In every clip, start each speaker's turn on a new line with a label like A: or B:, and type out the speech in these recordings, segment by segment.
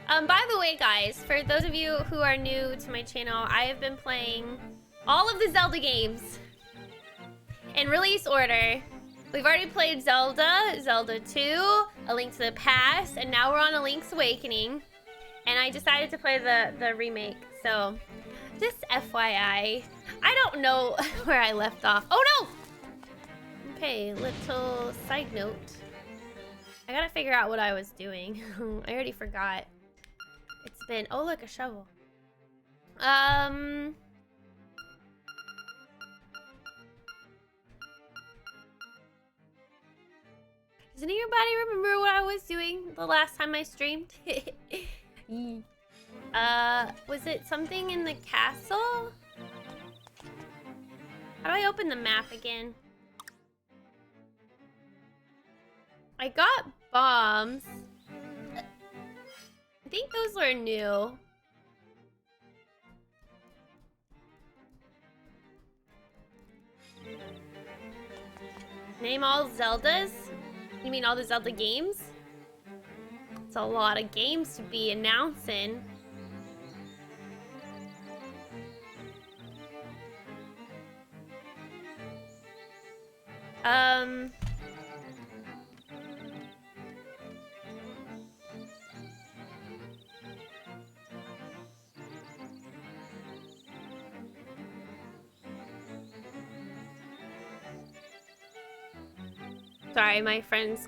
A: By the way, guys, for those of you who are new to my channel, I have been playing all of the Zelda games in release order. We've already played Zelda, Zelda 2, A Link to the Past, and now we're on A Link's Awakening. And I decided to play the remake, so just FYI. I don't know where I left off. Oh no! Okay, little side note. I gotta figure out what I was doing. I already forgot. It's been... Oh, look, a shovel. Does anybody remember what I was doing the last time I streamed? Was it something in the castle? How do I open the map again? I got bombs. I think those were new. Name all Zeldas? You mean all the Zelda games? It's a lot of games to be announcing. Sorry, my friend's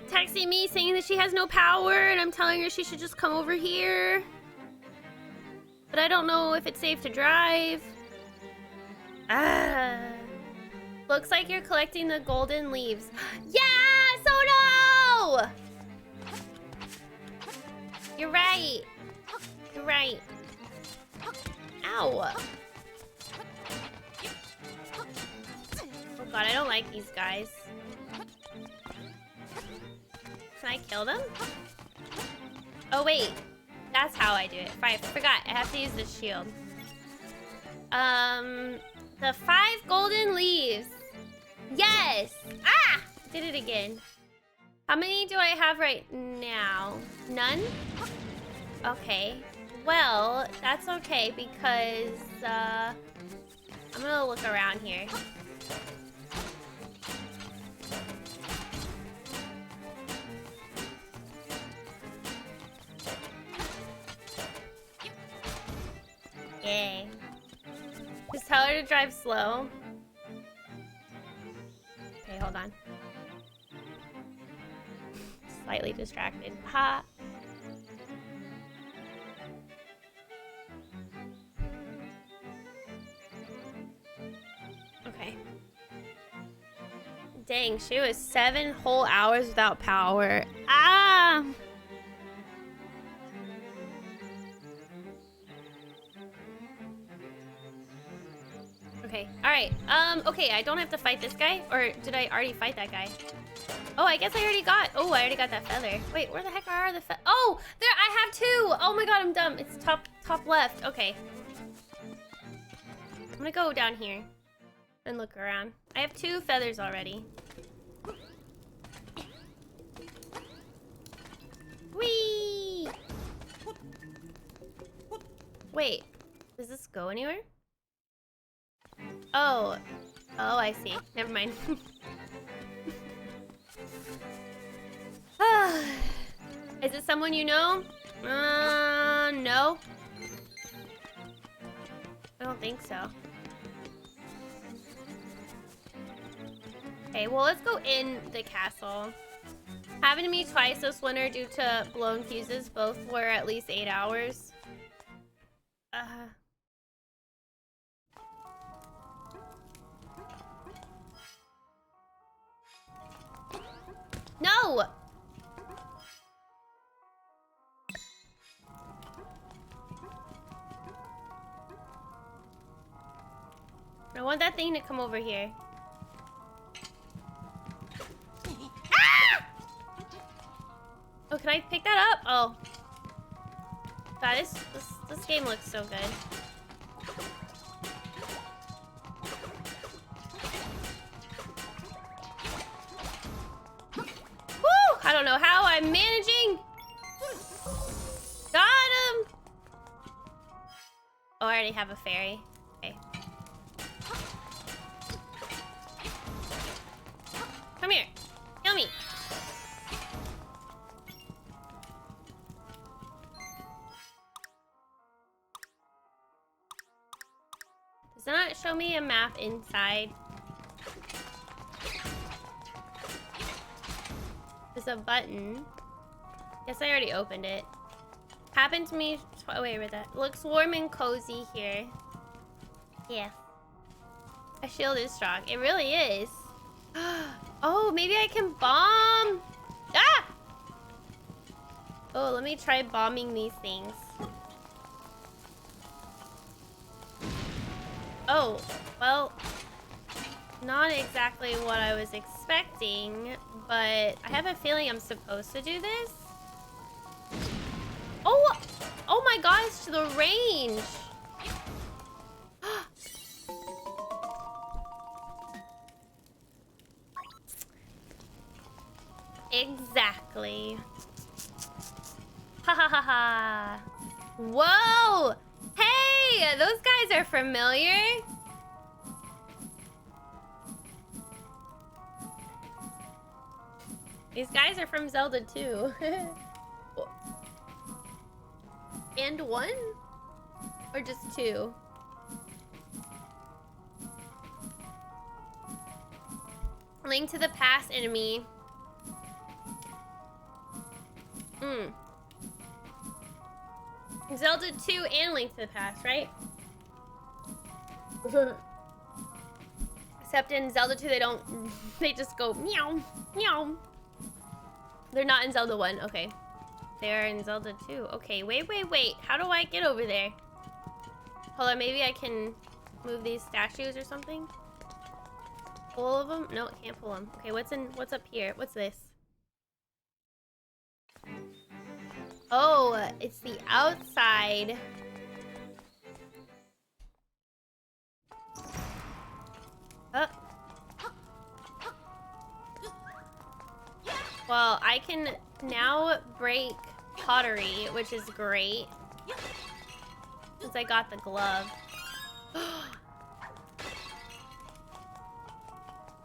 A: texting me saying that she has no power and I'm telling her she should just come over here. But I don't know if it's safe to drive. Looks like you're collecting the golden leaves. Yes! Oh no! You're right. You're right. Ow. Oh god, I don't like these guys. Can I kill them? Oh wait, that's how I do it. I forgot, I have to use this shield. The 5 golden leaves. Yes! Ah! Did it again. How many do I have right now? None? Okay. Well, that's okay because, I'm gonna look around here. Yay. Just tell her to drive slow. Okay, hold on. Slightly distracted. Ha! Okay. Dang, she was 7 whole hours without power. Ah! Okay, alright. Okay, I don't have to fight this guy? Or did I already fight that guy? Oh, I guess I already got... Oh, I already got that feather. Wait, where the heck are the Oh! There, I have 2! Oh my god, I'm dumb. It's top left. Okay. I'm gonna go down here and look around. I have 2 feathers already. Whee! Wait, does this go anywhere? Oh. Oh, I see. Never mind. Is it someone you know? No. I don't think so. Okay, well, let's go in the castle. Happened to me twice this winter due to blown fuses. Both were at least 8 hours. No! I want that thing to come over here. Ah! Oh, can I pick that up? Oh. God, this game looks so good. Woo! I don't know how I'm managing. Oh, I already have a fairy. Okay. Come here. Kill me. Does it not show me a map inside? There's a button. Guess I already opened it. Happened to me. Oh, wait, where's that? Looks warm and cozy here. Yeah. A shield is strong. It really is. Oh, maybe I can bomb. Ah! Oh, let me try bombing these things. Oh, well, not exactly what I was expecting, but I have a feeling I'm supposed to do this. Oh, oh my gosh, the range. Exactly. Ha ha ha ha. Whoa! Hey, those guys are familiar. These guys are from Zelda too. And one? Or just two? Link to the Past enemy. Zelda 2 and Link to the Past, right? Except in Zelda 2 they don't, they just go meow, meow. They're not in Zelda 1, okay. They are in Zelda 2. Okay, wait. How do I get over there? Hold on, maybe I can move these statues or something? Pull of them? No, I can't pull them. Okay, what's up here? What's this? Oh, it's the outside. Well, I can now break pottery, which is great. Since I got the glove.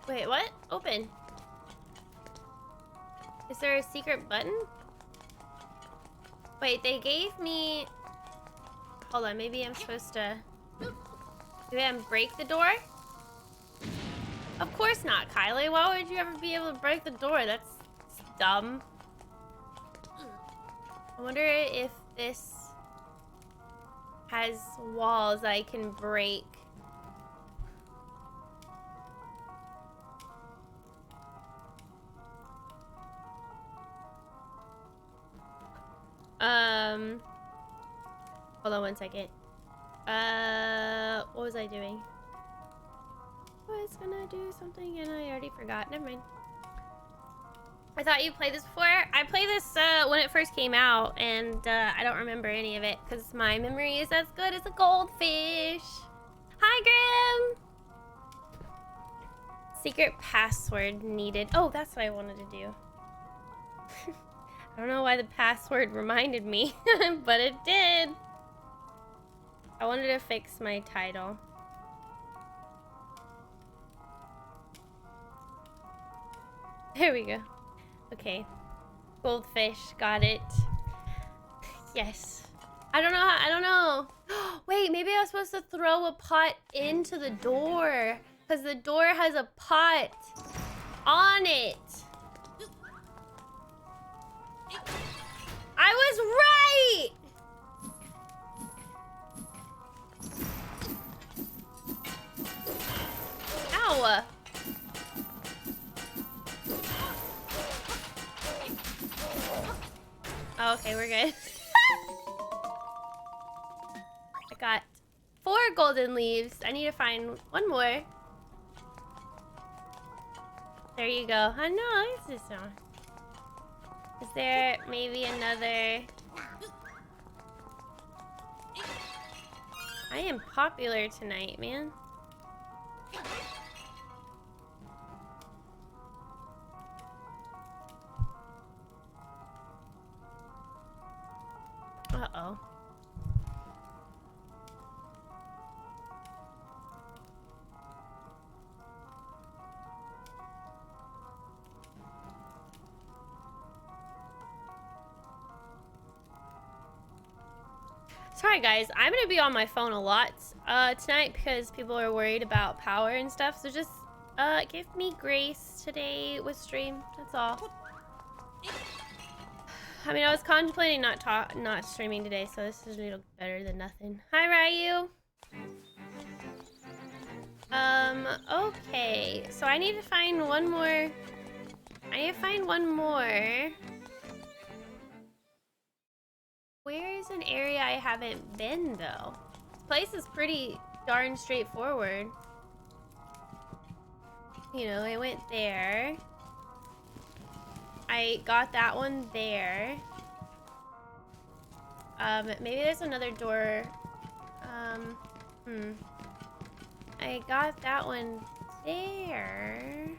A: Wait, what? Open. Is there a secret button? Wait, they gave me... Hold on, maybe I'm supposed to... Maybe I break the door? Of course not, Kylie. Why would you ever be able to break the door? That's dumb. I wonder if this has walls I can break. Hold on one second. What was I doing? I was gonna do something and I already forgot. Never mind. I thought you played this before. I played this when it first came out, and I don't remember any of it because my memory is as good as a goldfish. Hi, Grim. Secret password needed. Oh, that's what I wanted to do. I don't know why the password reminded me, but it did. I wanted to fix my title. There we go. Okay. Goldfish, got it. Yes. I don't know. Wait, maybe I was supposed to throw a pot into the door. Because the door has a pot on it. I was right! Ow! Oh, okay, we're good. I got 4 golden leaves. I need to find one more. There you go. Oh no, it's this one. Is there maybe another? I am popular tonight, man. Uh-oh. Sorry guys, I'm gonna be on my phone a lot tonight because people are worried about power and stuff. So just give me grace today with stream. That's all. I mean, I was contemplating not streaming today, so this is a little better than nothing. Hi Ryu. Okay. So I need to find one more. Where is an area I haven't been, though? This place is pretty darn straightforward. You know, I went there. I got that one there. Maybe there's another door. I got that one there.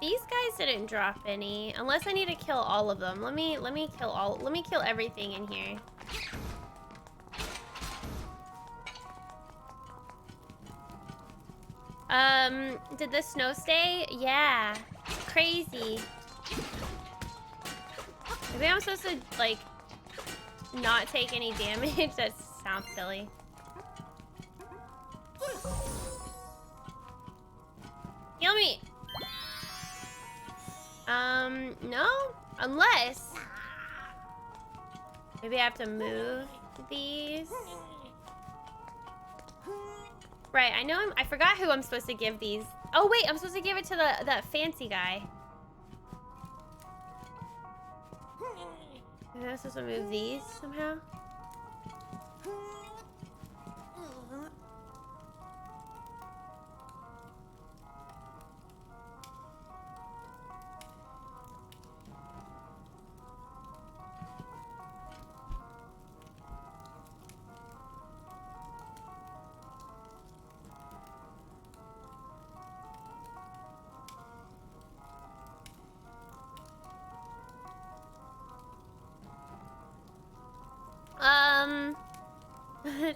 A: These guys didn't drop any, unless I need to kill all of them. Let me kill everything in here. Did the snow stay? Yeah. Crazy. Maybe I'm supposed to, like, not take any damage? That sounds silly. Heal me! No? Unless... Maybe I have to move these? Right, I forgot who I'm supposed to give these. Oh wait, I'm supposed to give it to that fancy guy. Maybe I'm supposed to move these somehow?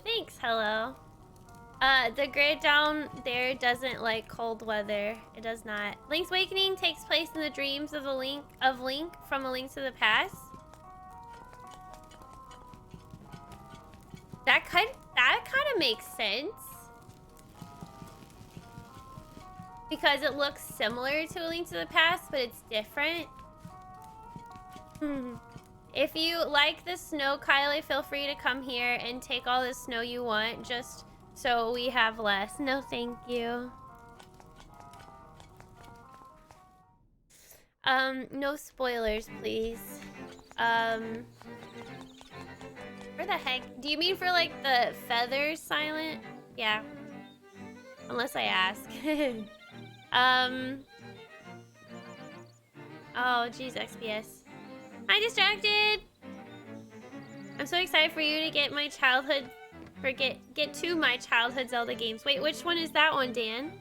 A: Thanks, hello. The grid down there doesn't like cold weather. It does not. Link's Awakening takes place in the dreams of Link from A Link to the Past. That kind of makes sense. Because it looks similar to A Link to the Past, but it's different. If you like the snow, Kylie, feel free to come here and take all the snow you want, just so we have less. No, thank you. No spoilers, please. Where the heck? Do you mean for, like, the feathers silent? Yeah. Unless I ask. Oh, geez, XPS. Hi, Distracted! I'm so excited for you to get my childhood... Get to my childhood Zelda games. Wait, which one is that one, Dan?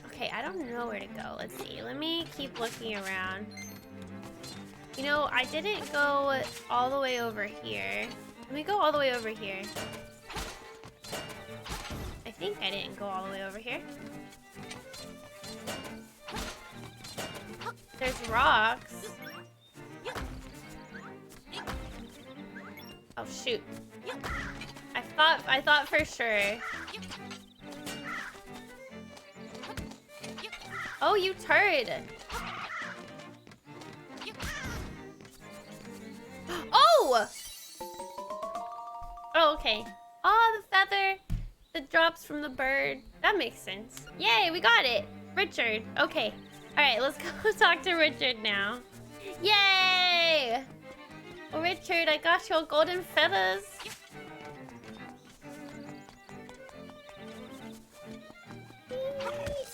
A: Okay, I don't know where to go. Let's see. Let me keep looking around. You know, I didn't go all the way over here. Let me go all the way over here. I think I didn't go all the way over here. There's rocks. Oh shoot. I thought for sure. Oh, you turd. Oh! Oh, okay. Oh, the feather that drops from the bird. That makes sense. Yay, we got it. Richard. Okay. Alright, let's go talk to Richard now. Yay! Oh, Richard, I got your golden feathers.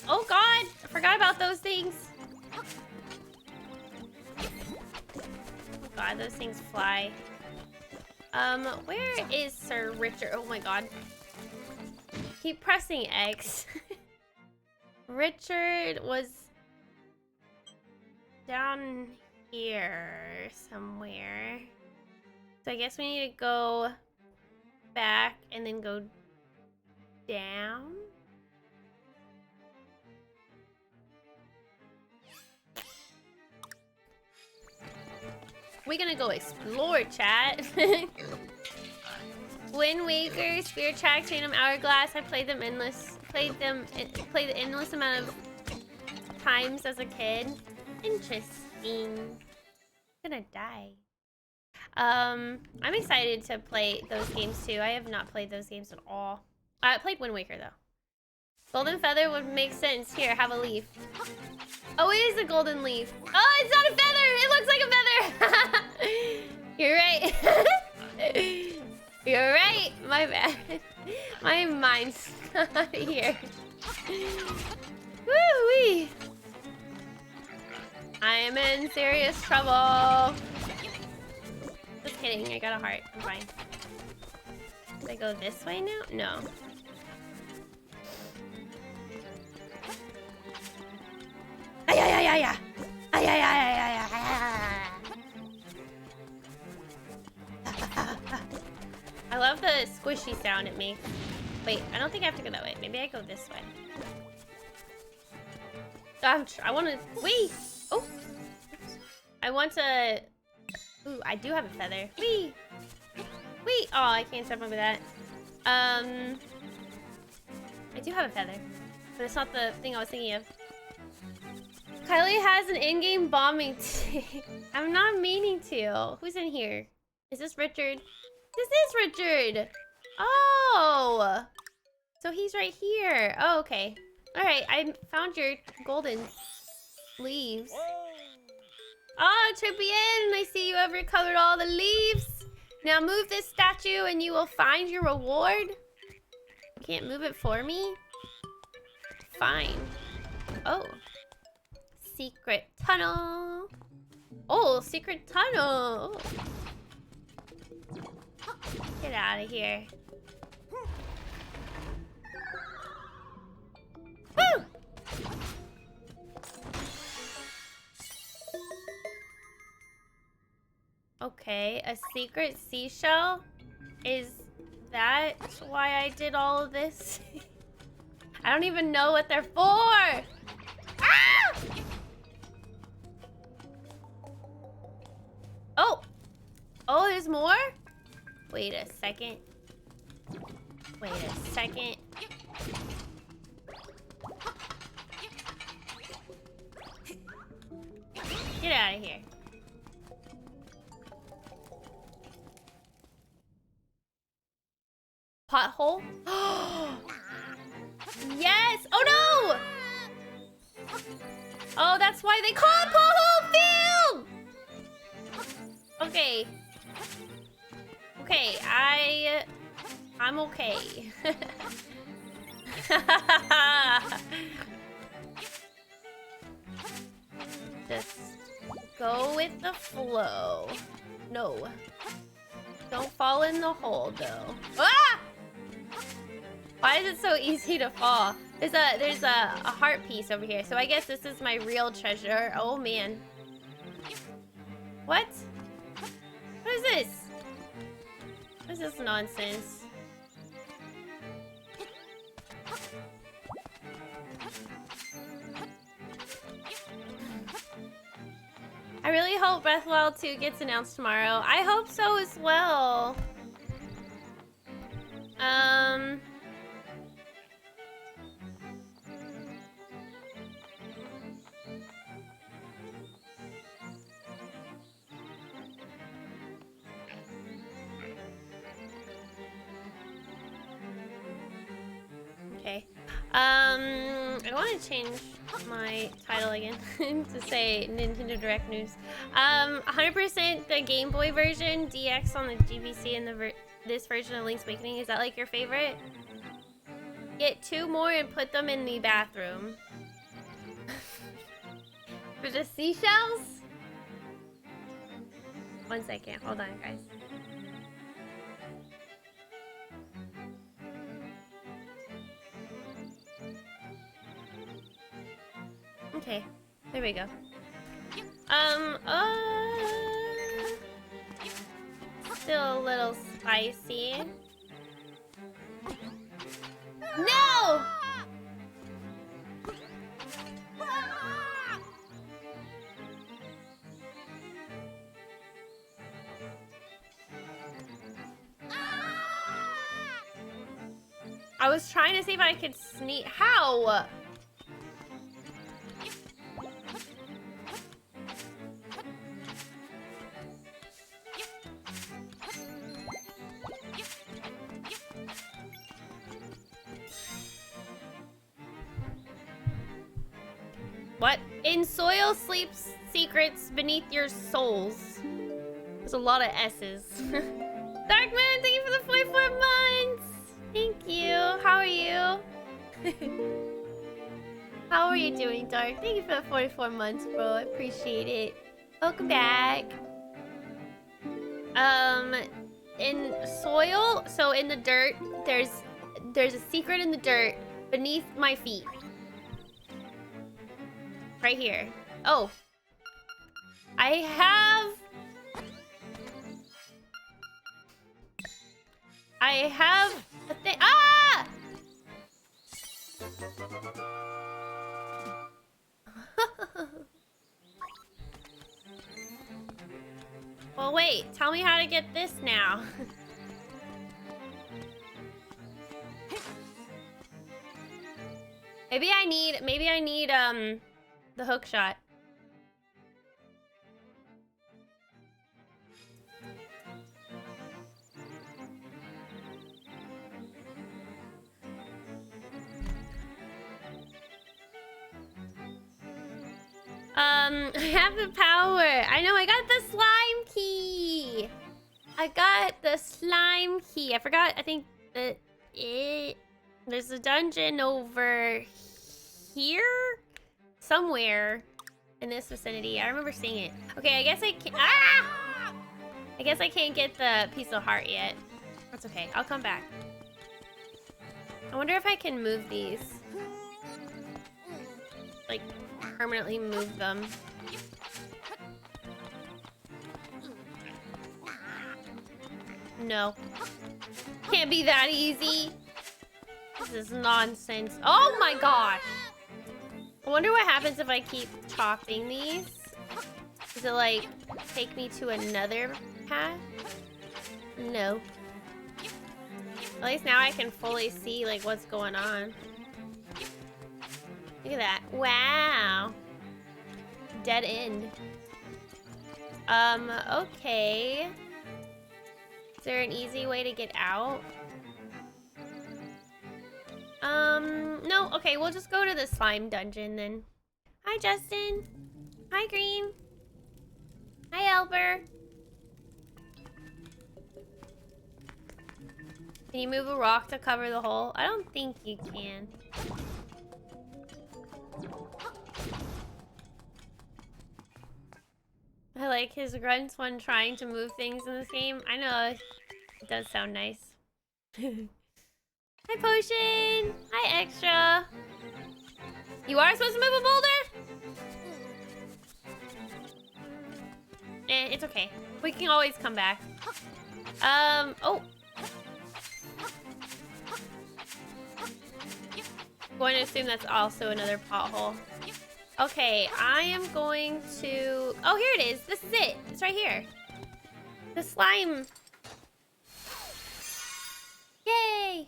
A: Oh god, I forgot about those things. Oh god, those things fly. Where is Sir Richard? Oh my god. Keep pressing X. Richard was down here somewhere. So I guess we need to go back and then go down. We're gonna go explore, chat. Wind Waker, Spirit Tracks, Random Hourglass. I played them endless. Played the endless amount of times as a kid. Interesting. I'm gonna die. I'm excited to play those games too. I have not played those games at all. I played Wind Waker though. Golden Feather would make sense. Here, have a leaf. Oh, it is a golden leaf. Oh, it's not a feather! It looks like a feather! You're right. You're right. My bad. My mind's not here. Woo-wee. I am in serious trouble. Just kidding. I got a heart. I'm fine. Should I go this way now? No. Ay, ay, ay, ay, ay. Ay, ay, ay, ay, ay, ay. I love the squishy sound it makes. Wait, I don't think I have to go that way. Maybe I go this way. I want to... Wee! Oh! I want to... Ooh, I do have a feather. Wee! Wee! Oh, I can't step over that. I do have a feather. But it's not the thing I was thinking of. Kylie has an in-game bombing team. I'm not meaning to. Who's in here? Is this Richard? This is Richard! Oh! So he's right here. Oh, okay. Alright, I found your golden leaves. Oh, Trippy, I see you have recovered all the leaves. Now move this statue and you will find your reward. You can't move it for me? Fine. Oh. Secret tunnel. Oh, secret tunnel. Get out of here. Woo! Okay, a secret seashell? Is that why I did all of this? I don't even know what they're for! Ah! Oh! Oh, there's more? Wait a second. Wait a second. Get out of here. Pothole? Yes! Oh no! Oh, that's why they call it Pothole Field! Okay. Okay, I'm okay. Just go with the flow. No. Don't fall in the hole though. Ah! Why is it so easy to fall? There's a heart piece over here, so I guess this is my real treasure. Oh man. What? What is this? What is this nonsense? I really hope Breath of the Wild 2 gets announced tomorrow. I hope so as well. Okay. I want to change my title again to say Nintendo Direct News. 100% the Game Boy version, DX on the GBC, and this version of Link's Awakening. Is that like your favorite? Get 2 more and put them in the bathroom. For the seashells? 1 second, hold on, guys. Okay, there we go. Still a little spicy. No! I was trying to see if I could sneak. How? What? In soil sleeps secrets beneath your souls. There's a lot of S's. Darkman, thank you for the 44 months. Thank you. How are you? How are you doing, Dark? Thank you for the 44 months, bro. I appreciate it. Welcome back. In soil, so in the dirt, there's a secret in the dirt beneath my feet. Right here. Oh. I have a thing. Ah! Well, wait. Tell me how to get this now. Maybe I need the hook shot. I have the power. I know, I got the slime key. I got the slime key. I forgot, I think that there's a dungeon over here? Somewhere in this vicinity. I remember seeing it. Okay, I guess I can't. Ah! I guess I can't get the piece of heart yet. That's okay. I'll come back. I wonder if I can move these. Like, permanently move them. No. Can't be that easy. This is nonsense. Oh my gosh. I wonder what happens if I keep chopping these. Does it, like, take me to another path? No. At least now I can fully see, like, what's going on. Look at that. Wow. Dead end. Okay. Is there an easy way to get out? No. Okay, we'll just go to the slime dungeon then. Hi, Justin. Hi, Green. Hi, Elber. Can you move a rock to cover the hole? I don't think you can. I like his grunts when trying to move things in this game. I know. It does sound nice. Hi, Potion! Hi, Extra! You are supposed to move a boulder? It's okay. We can always come back. Oh! Going to assume that's also another pothole. Okay, I am going to... Oh, here it is! This is it! It's right here. The slime! Yay!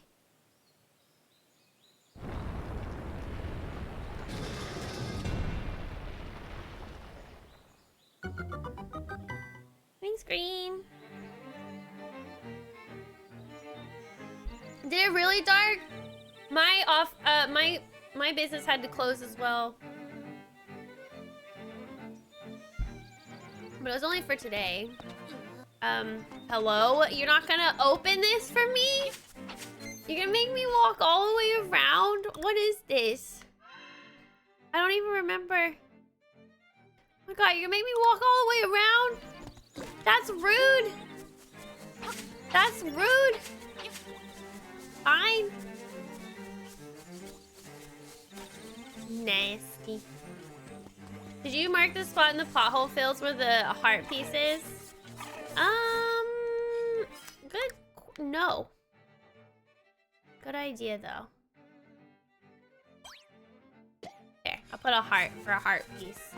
A: Thanks, Green. Did it really, Dark? My business had to close as well. But it was only for today. Hello? You're not gonna open this for me? You're gonna make me walk all the way around? What is this? I don't even remember. Oh my god, you're gonna make me walk all the way around? That's rude. That's rude. Fine. Nasty. Did you mark the spot in the pothole fills where the heart piece is? Good. No. Good idea, though. There, I'll put a heart for a heart piece.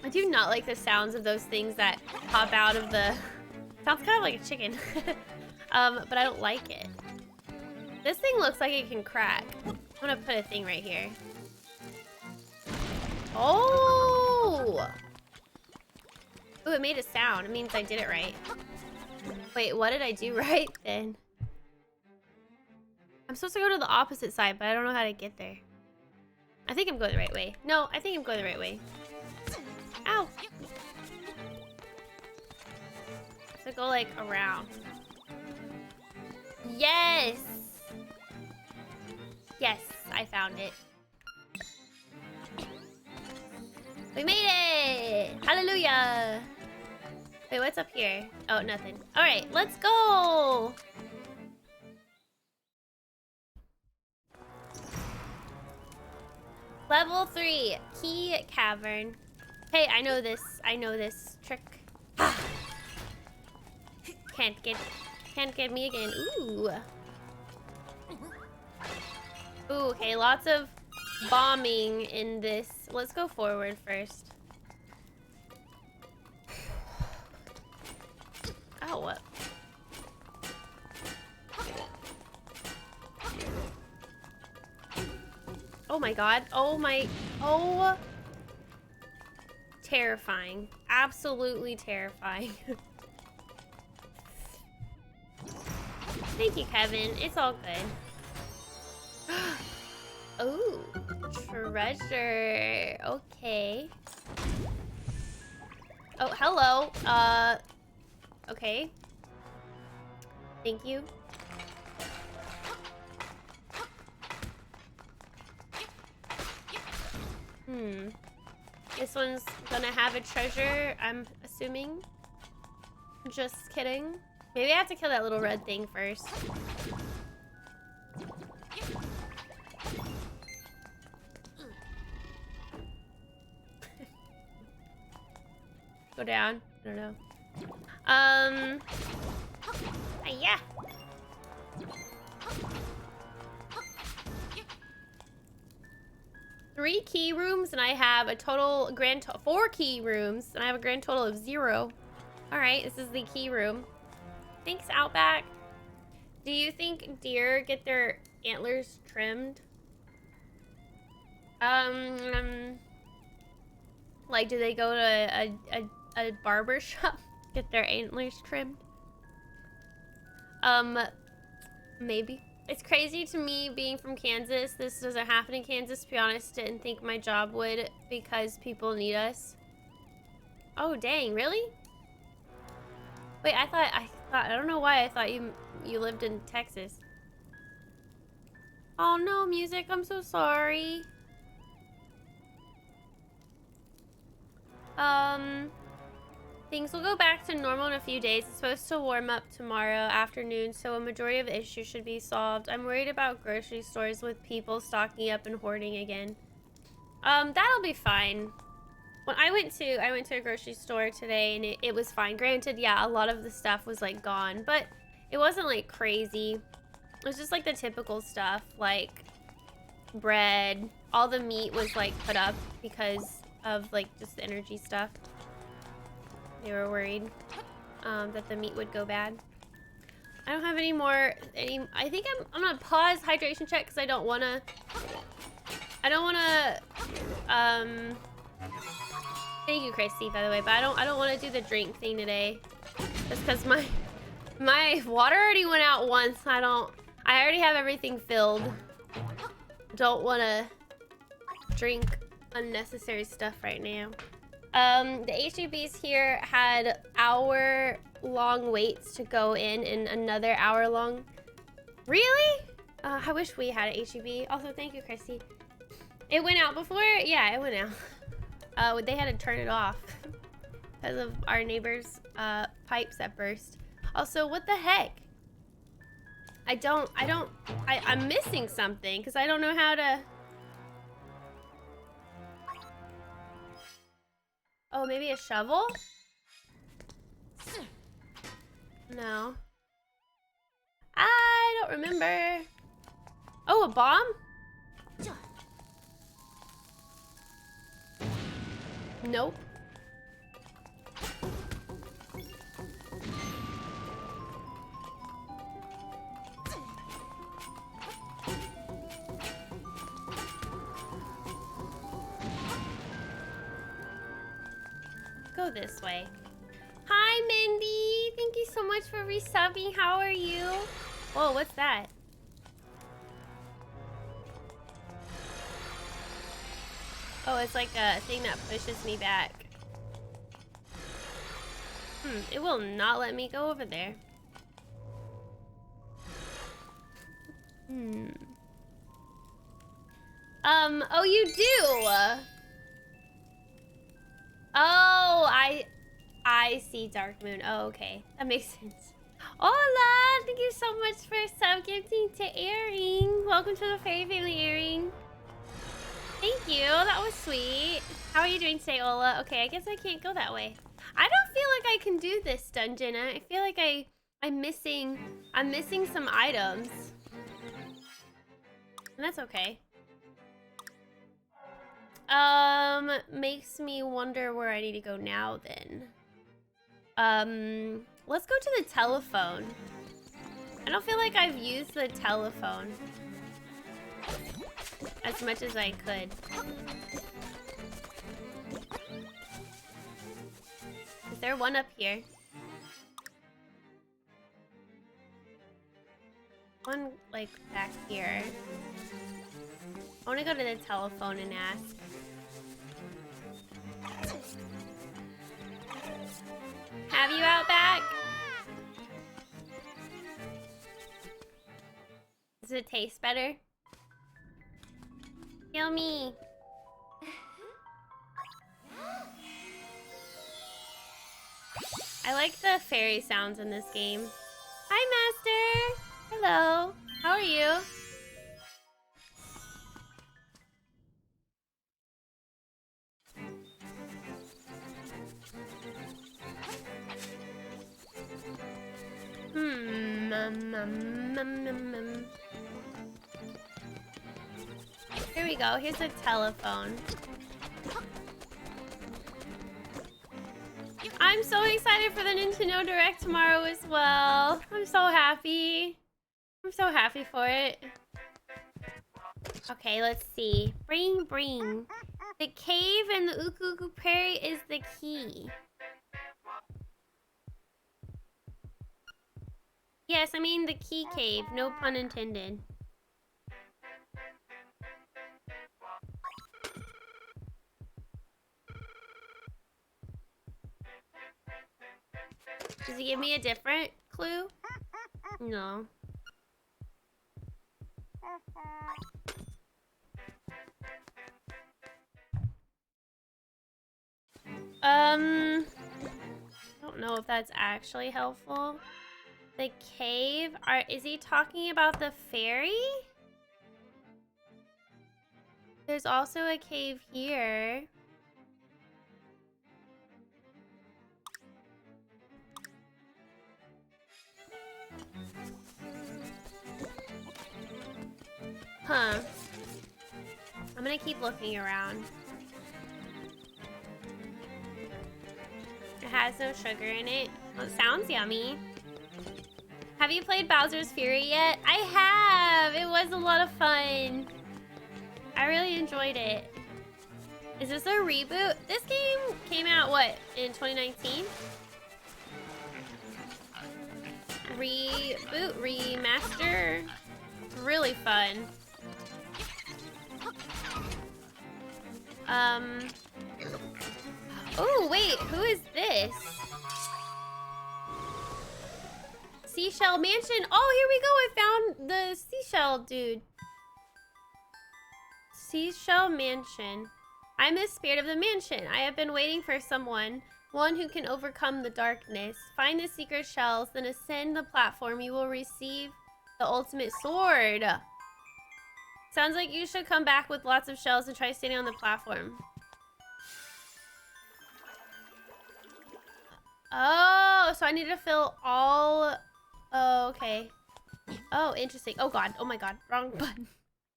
A: I do not like the sounds of those things that pop out of the... Sounds kind of like a chicken. But I don't like it. This thing looks like it can crack. I'm gonna put a thing right here. Oh! Ooh, it made a sound. It means I did it right. Wait, what did I do right then? I'm supposed to go to the opposite side, but I don't know how to get there. I think I'm going the right way. No, I think I'm going the right way. Ow! So go like around. Yes! Yes, I found it. We made it! Hallelujah! Wait, what's up here? Oh, nothing. Alright, let's go! Level 3, Key Cavern. Hey, I know this trick. Can't get me again. Ooh. Ooh, okay, lots of bombing in this. Let's go forward first. Oh, what? Oh my god. Oh. Terrifying. Absolutely terrifying. Thank you, Kevin. It's all good. Oh, treasure. Okay. Oh, hello. Okay. Thank you. This one's gonna have a treasure, I'm assuming. Just kidding. Maybe I have to kill that little red thing first. Go down. I don't know. Yeah. Three key rooms, and I have a total four key rooms, and I have a grand total of 0. All right, this is the key room. Thanks, Outback. Do you think deer get their antlers trimmed? Like, do they go to a barber shop, get their antlers trimmed? Maybe. It's crazy to me being from Kansas. This doesn't happen in Kansas, to be honest. Didn't think my job would because people need us. Oh, dang, really? Wait, I don't know why I thought you lived in Texas. Oh no, music, I'm so sorry. Things will go back to normal in a few days. It's supposed to warm up tomorrow afternoon, so a majority of the issues should be solved. I'm worried about grocery stores with people stocking up and hoarding again. That'll be fine. When I went to a grocery store today, and it was fine. Granted, yeah, a lot of the stuff was like gone, but it wasn't like crazy. It was just like the typical stuff, like bread. All the meat was like put up because of like just the energy stuff. They were worried that the meat would go bad. I don't have any more. I think I'm gonna pause hydration check because I don't wanna. Thank you, Christy, by the way, but I don't want to do the drink thing today, just because my water already went out once. I already have everything filled. Don't want to drink unnecessary stuff right now. The HEBs here had hour-long waits to go in and another hour-long. Really? I wish we had an HEB. Also, thank you, Christy. It went out before? Yeah, it went out. They had to turn it off because of our neighbor's pipes that burst. Also, what the heck? I'm missing something because I don't know how to. Oh, maybe a shovel? No. I don't remember. Oh, a bomb? Nope. Go this way. Hi, Mindy. Thank you so much for resubbing. How are you? Whoa, what's that? Oh, it's like a thing that pushes me back. It will not let me go over there. Oh, you do? Oh, I see Dark Moon. Oh, okay. That makes sense. Hola! Thank you so much for sub-gifting to Earring. Welcome to the Fairy Family, Earring. Thank you. That was sweet. How are you doing today, Ola? Okay, I guess I can't go that way. I don't feel like I can do this dungeon. I feel like I'm missing some items. And that's okay. Makes me wonder where I need to go now then. Let's go to the telephone. I don't feel like I've used the telephone as much as I could. Is there one up here? One, like, back here. I want to go to the telephone and ask. Have you out back? Does it taste better? Kill me. I like the fairy sounds in this game. Hi, Master. Hello. How are you? Here we go. Here's a telephone. I'm so excited for the Nintendo Direct tomorrow as well. I'm so happy. I'm so happy for it. Okay, let's see. Bring. The cave and the Uku Uku Prairie is the key. Yes, I mean the key cave. No pun intended. Does he give me a different clue? No. I don't know if that's actually helpful. The cave? Is he talking about the fairy? There's also a cave here. Huh. I'm gonna keep looking around. It has no sugar in it. Well, it sounds yummy. Have you played Bowser's Fury yet? I have! It was a lot of fun. I really enjoyed it. Is this a reboot? This game came out, what, in 2019? Reboot, remaster. Really fun. Oh, wait, who is this? Seashell Mansion. Oh, here we go. I found the seashell dude. Seashell Mansion. I'm the spirit of the mansion. I have been waiting for someone. One who can overcome the darkness. Find the secret shells, then ascend the platform. You will receive the ultimate sword. Sounds like you should come back with lots of shells and try standing on the platform. Oh, so I need to fill all... Oh, okay. Oh, interesting. Oh, God. Oh, my God. Wrong button.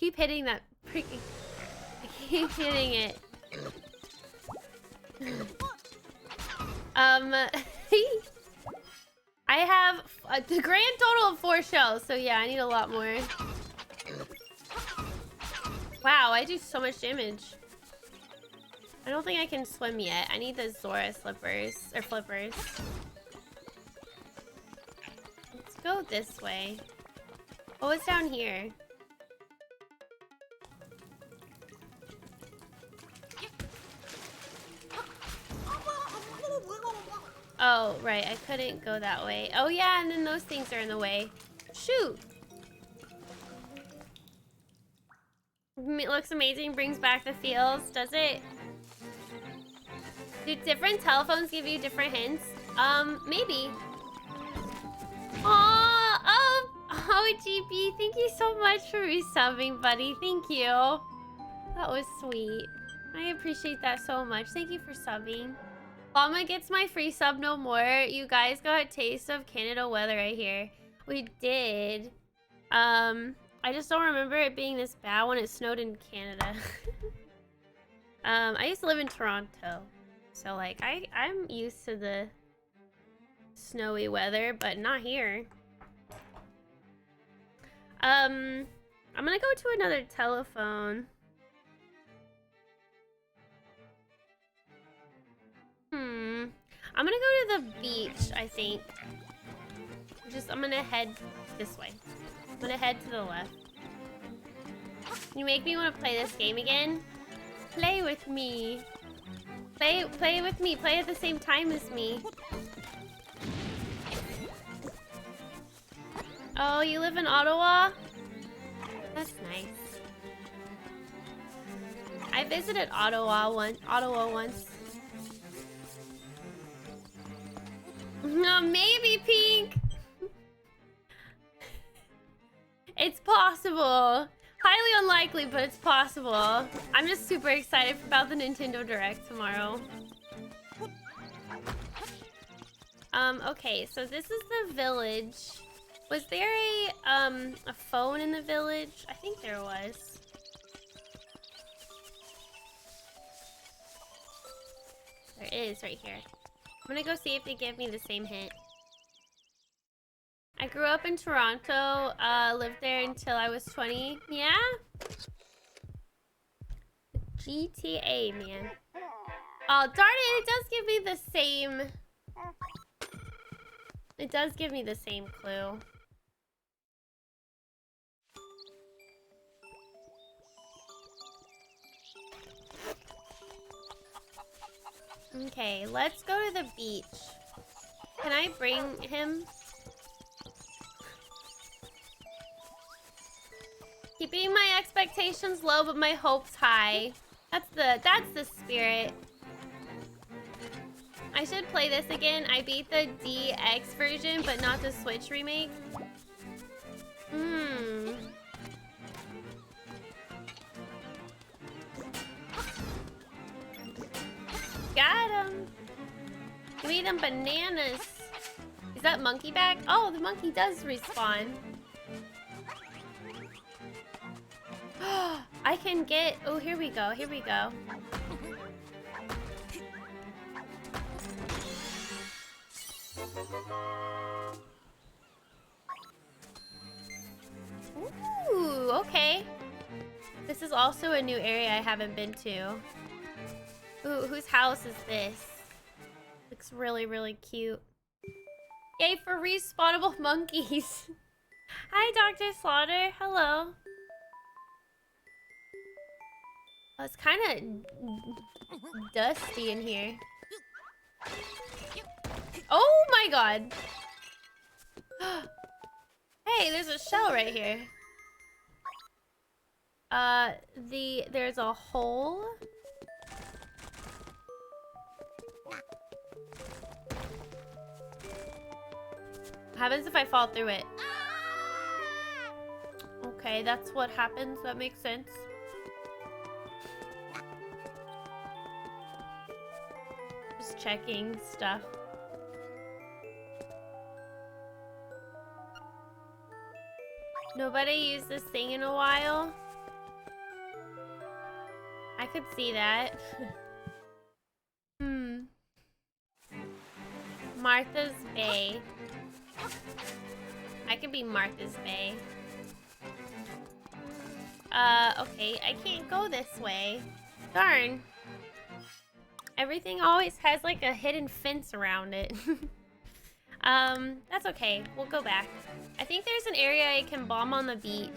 A: Keep hitting that freaking... I keep hitting it. I have the grand total of 4 shells, so yeah, I need a lot more. Wow, I do so much damage. I don't think I can swim yet. I need the Zora slippers, or flippers. Let's go this way. Oh, it's down here. Oh, right. I couldn't go that way. Oh, yeah, and then those things are in the way. Shoot! It looks amazing. Brings back the feels. Does it? Do different telephones give you different hints? Maybe. Aww! Oh, GB, thank you so much for resubbing, buddy. Thank you. That was sweet. I appreciate that so much. Thank you for subbing. Llama gets my free sub no more. You guys got a taste of Canada weather right here. We did. I just don't remember it being this bad when it snowed in Canada. I used to live in Toronto. So like I'm used to the snowy weather, but not here. I'm gonna go to another telephone. I'm gonna go to the beach, I think. I'm gonna head this way. I'm gonna head to the left. You make me want to play this game again? Play with me. Play with me. Play at the same time as me. Oh, you live in Ottawa? That's nice. I visited Ottawa once. No, maybe Pink. It's possible. Highly unlikely, but it's possible. I'm just super excited about the Nintendo Direct tomorrow. Okay, so this is the village. Was there a phone in the village? I think there was. There is right here. I'm gonna go see if they give me the same hint. I grew up in Toronto, lived there until I was 20. Yeah? GTA, man. Oh, darn it, it does give me the same... It does give me the same clue. Okay, let's go to the beach. Can I bring him? Keeping my expectations low, but my hopes high. That's the spirit. I should play this again. I beat the DX version, but not the Switch remake. Got him. Give me them bananas. Is that monkey back? Oh, the monkey does respawn. I can get... Oh, here we go. Here we go. Ooh, okay. This is also a new area I haven't been to. Ooh, whose house is this? Looks really, really cute. Yay for respawnable monkeys. Hi, Dr. Slaughter. Hello. Oh, it's kind of dusty in here. Oh my god. Hey, there's a shell right here. There's a hole. What happens if I fall through it? Okay, that's what happens. That makes sense. Just checking stuff. Nobody used this thing in a while. I could see that. Martha's Bay. I could be Martha's Bay. Okay, I can't go this way. Darn. Everything always has like a hidden fence around it. That's okay. We'll go back. I think there's an area I can bomb on the beach.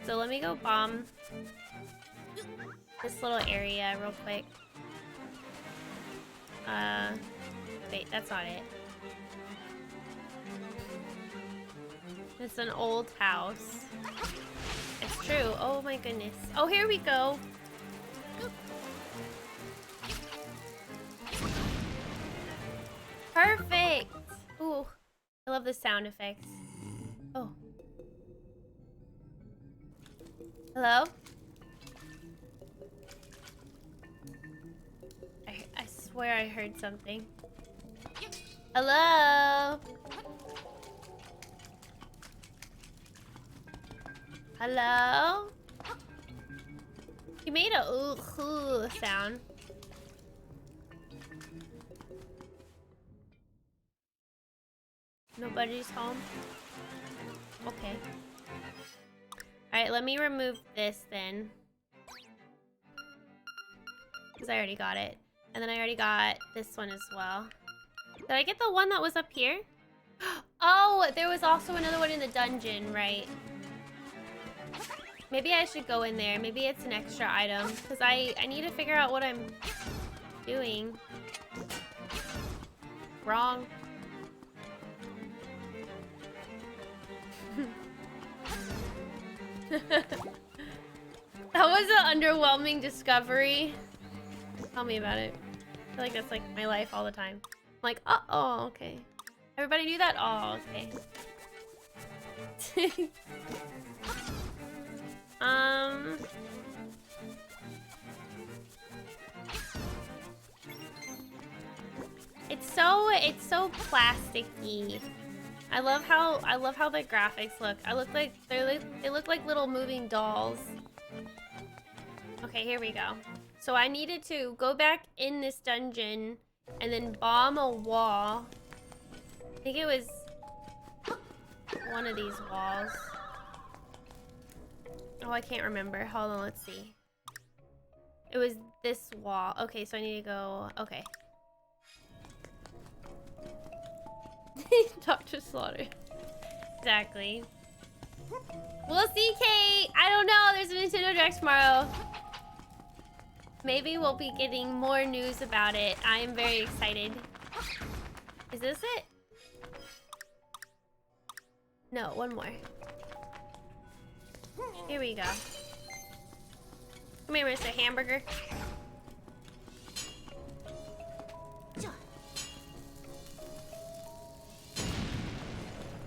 A: So let me go bomb this little area real quick. Wait, that's not it. It's an old house. It's true. Oh my goodness. Oh, here we go. Perfect. Ooh, I love the sound effects. Oh. Hello? I swear I heard something. Hello? Hello? You made a ooh sound. Nobody's home? Okay. Alright, let me remove this then. Because I already got it. And then I already got this one as well. Did I get the one that was up here? Oh, there was also another one in the dungeon, right? Maybe I should go in there. Maybe it's an extra item. Because I need to figure out what I'm doing. Wrong. That was an underwhelming discovery. Tell me about it. I feel like that's like my life all the time. I'm like, oh, okay. Everybody knew that? Oh, okay. It's so plasticky. I love how the graphics look. They look like little moving dolls. Okay, here we go. So I needed to go back in this dungeon and then bomb a wall. I think it was one of these walls. Oh, I can't remember. Hold on, let's see. It was this wall. Okay, so I need to go... Okay. Dr. Slaughter. Exactly. We'll see, Kate! I don't know. There's a Nintendo Direct tomorrow. Maybe we'll be getting more news about it. I am very excited. Is this it? No, one more. Here we go. Come here, Mr. Hamburger.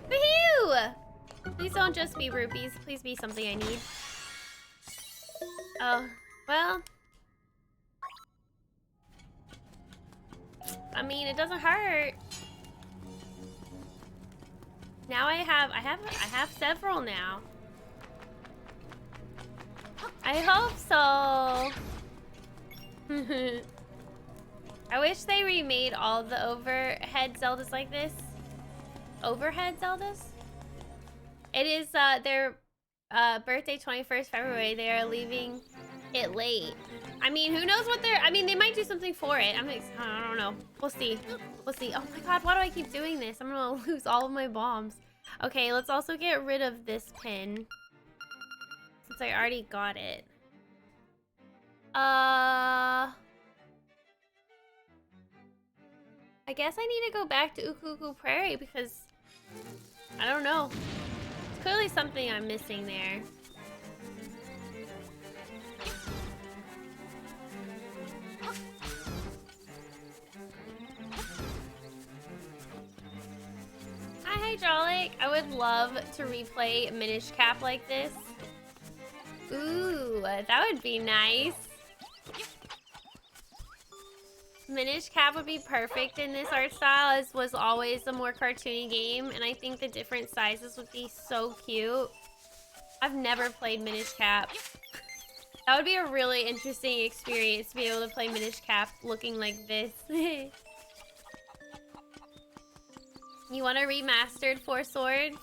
A: Woohoo! Please don't just be rupees. Please be something I need. Oh, well. I mean, it doesn't hurt. Now I have several now. I hope so. I wish they remade all the overhead Zeldas like this. Overhead Zeldas? It is their birthday, 21st February. They are leaving it late. I mean, who knows what they're... I mean, they might do something for it. I don't know. We'll see. We'll see. Oh my god, why do I keep doing this? I'm gonna lose all of my bombs. Okay, let's also get rid of this pin. Since I already got it. I guess I need to go back to Ukuku Prairie because... I don't know. It's clearly something I'm missing there. Hi, Hydraulic. I would love to replay Minish Cap like this. Ooh, that would be nice. Minish Cap would be perfect in this art style, as was always a more cartoony game, and I think the different sizes would be so cute. I've never played Minish Cap. That would be a really interesting experience to be able to play Minish Cap looking like this. You want a remastered Four Swords?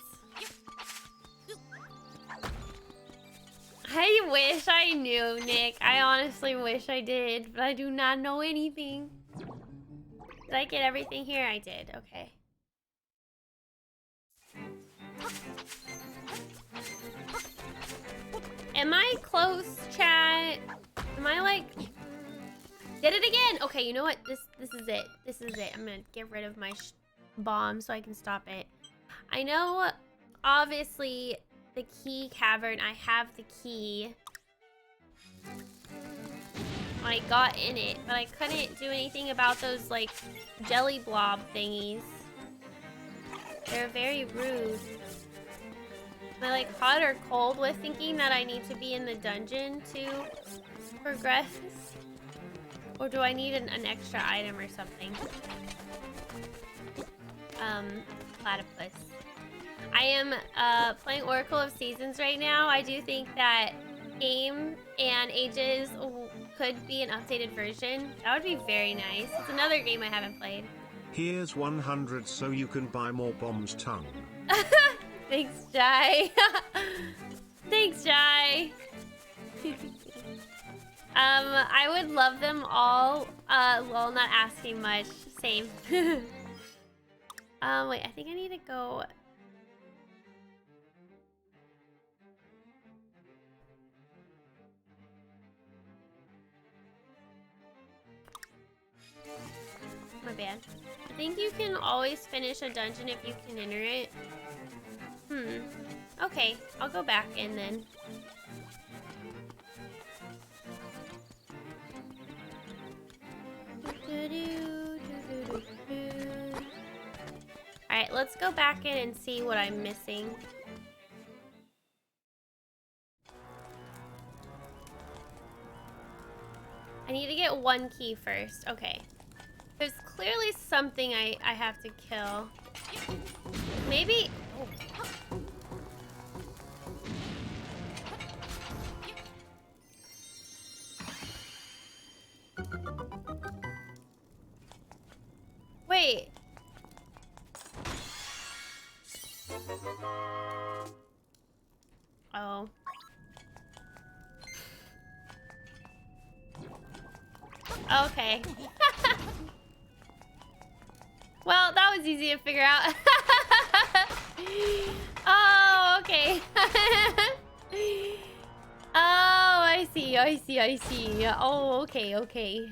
A: I wish I knew, Nick. I honestly wish I did, but I do not know anything. Did I get everything here? I did. Okay. Am I close, chat? Am I like... Did it again! Okay, you know what? This is it. This is it. I'm gonna get rid of my bomb so I can stop it. I know, obviously, the key cavern. I have the key. I got in it, but I couldn't do anything about those, like, jelly blob thingies. They're very rude. Am I, like, hot or cold with thinking that I need to be in the dungeon to progress? Or do I need an extra item or something? Platypus. I am playing Oracle of Seasons right now. I do think that Game and Ages could be an updated version. That would be very nice. It's another game I haven't played.
B: Here's 100 so you can buy more bombs tongue.
A: Thanks, Jai. Thanks, Jai. I would love them all. Lol, not asking much. Same. Wait, I think I need to go... My bad. I think you can always finish a dungeon if you can enter it. Okay, I'll go back in then. Alright, let's go back in and see what I'm missing. I need to get one key first. Okay. There's clearly something I have to kill. Maybe... Oh. Wait. Oh. Okay. Well, that was easy to figure out. Oh, okay. Oh, I see, I see, I see. Oh, okay, okay.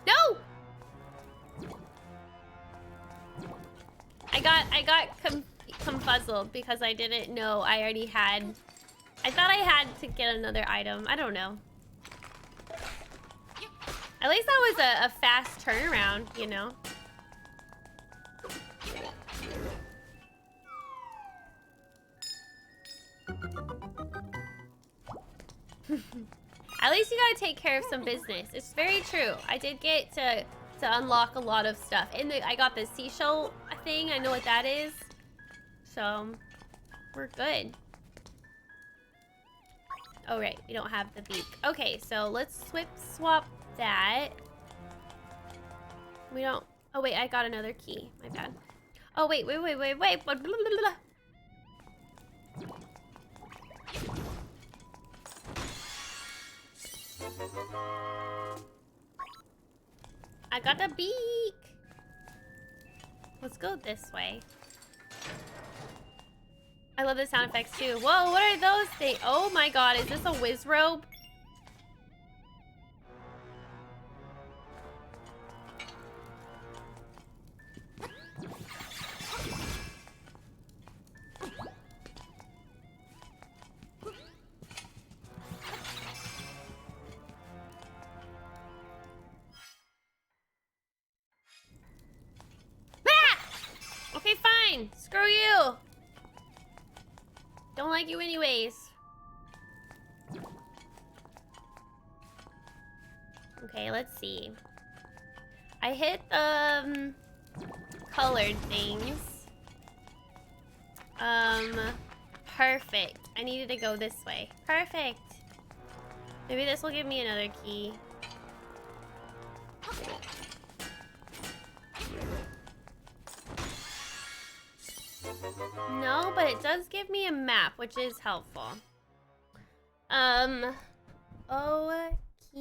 A: No! I got confuzzled because I didn't know I already had... I thought I had to get another item. I don't know. At least that was a fast turnaround, you know? At least you gotta take care of some business. It's very true. I did get to unlock a lot of stuff. And I got the seashell thing. I know what that is. So, we're good. Oh, right. We don't have the beak. Okay, so let's swap that. We don't... Oh, wait. I got another key. My bad. Oh, wait. Blah, blah, blah, blah. I got a beak. Let's go this way. I love the sound effects too. Whoa, what are those things? Oh my god, is this a whiz robe? Okay, fine. Screw you. Don't like you anyways. Okay, let's see. I hit colored things. Perfect. I needed to go this way. Perfect. Maybe this will give me another key. No, but it does give me a map, which is helpful. Okie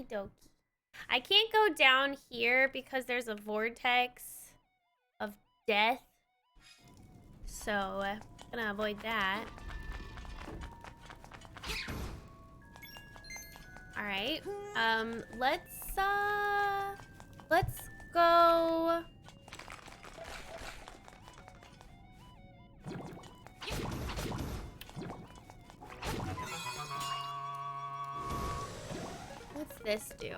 A: dokie. I can't go down here because there's a vortex of death. So, I'm gonna avoid that. Alright. Let's go. What's this do?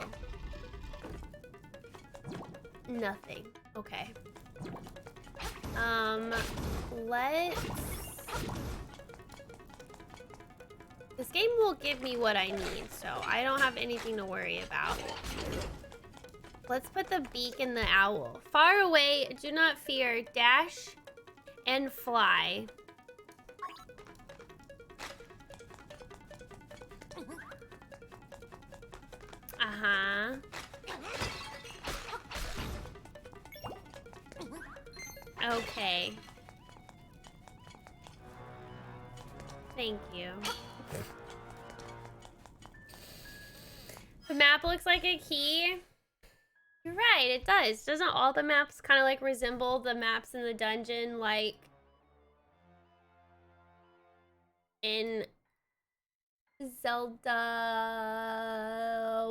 A: Nothing. Okay. This game will give me what I need, so I don't have anything to worry about. Let's put the beak in the owl. Far away, do not fear, dash and fly. Uh-huh. Okay. Thank you. The map looks like a key. You're right, it does. Doesn't all the maps kind of like resemble the maps in the dungeon, like in Zelda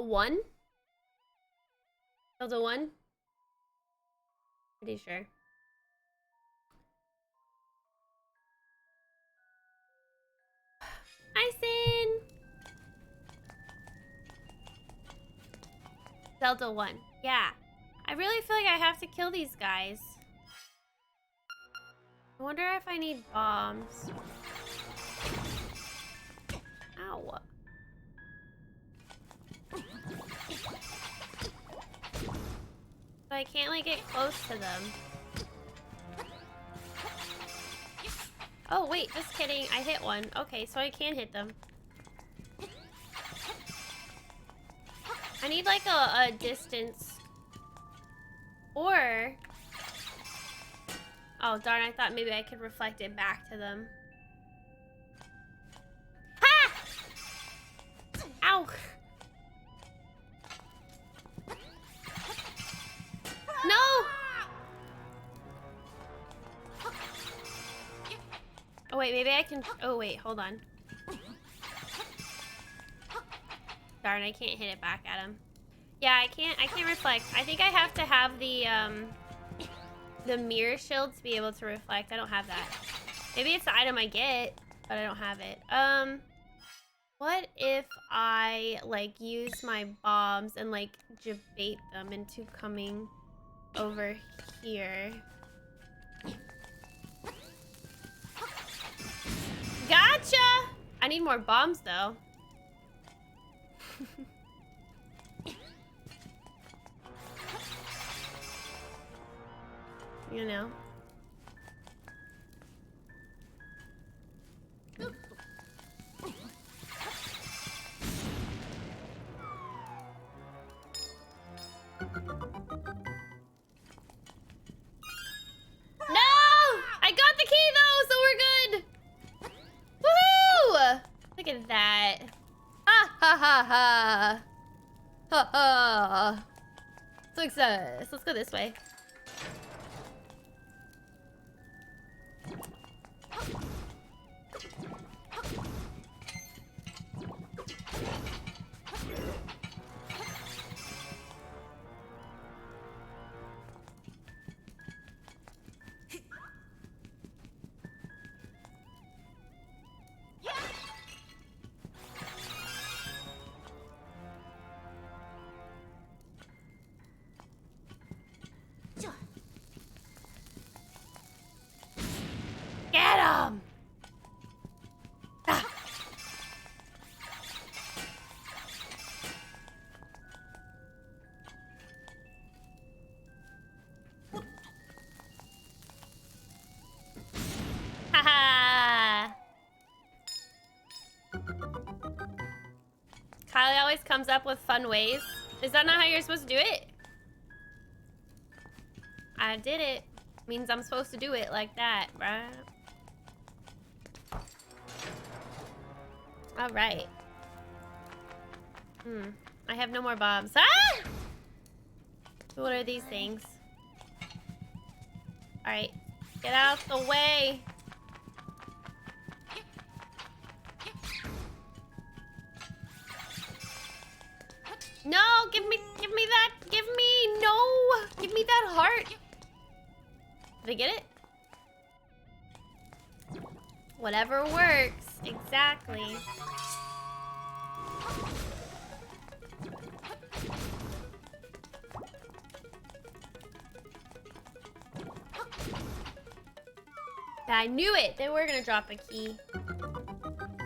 A: 1? Zelda 1? Pretty sure. Hi, Sin! Zelda 1. Yeah. I really feel like I have to kill these guys. I wonder if I need bombs. Ow. But I can't, like, get close to them. Oh, wait, just kidding. I hit one. Okay, so I can hit them. I need, like, a distance. Or... Oh, darn, I thought maybe I could reflect it back to them. Ha! Ow! No! Oh, wait, maybe I can... Oh, wait, hold on. Darn, I can't hit it back at him. Yeah, I can't reflect. I think I have to have the mirror shield to be able to reflect. I don't have that. Maybe it's the item I get, but I don't have it. What if I, like, use my bombs and, like, debate them into coming over here? Gotcha! I need more bombs, though. You know. No! I got the key though, so we're good. Woohoo! Look at that. Ha ha ha ha. Ha ha. Success. Let's go this way. Kylie always comes up with fun ways. Is that not how you're supposed to do it? I did it. Means I'm supposed to do it like that, right? All right. I have no more bombs. Ah! What are these things? All right, get out the way. No, give me that. Give me that heart. Did I get it? Whatever works, exactly. I knew it! They were gonna drop a key.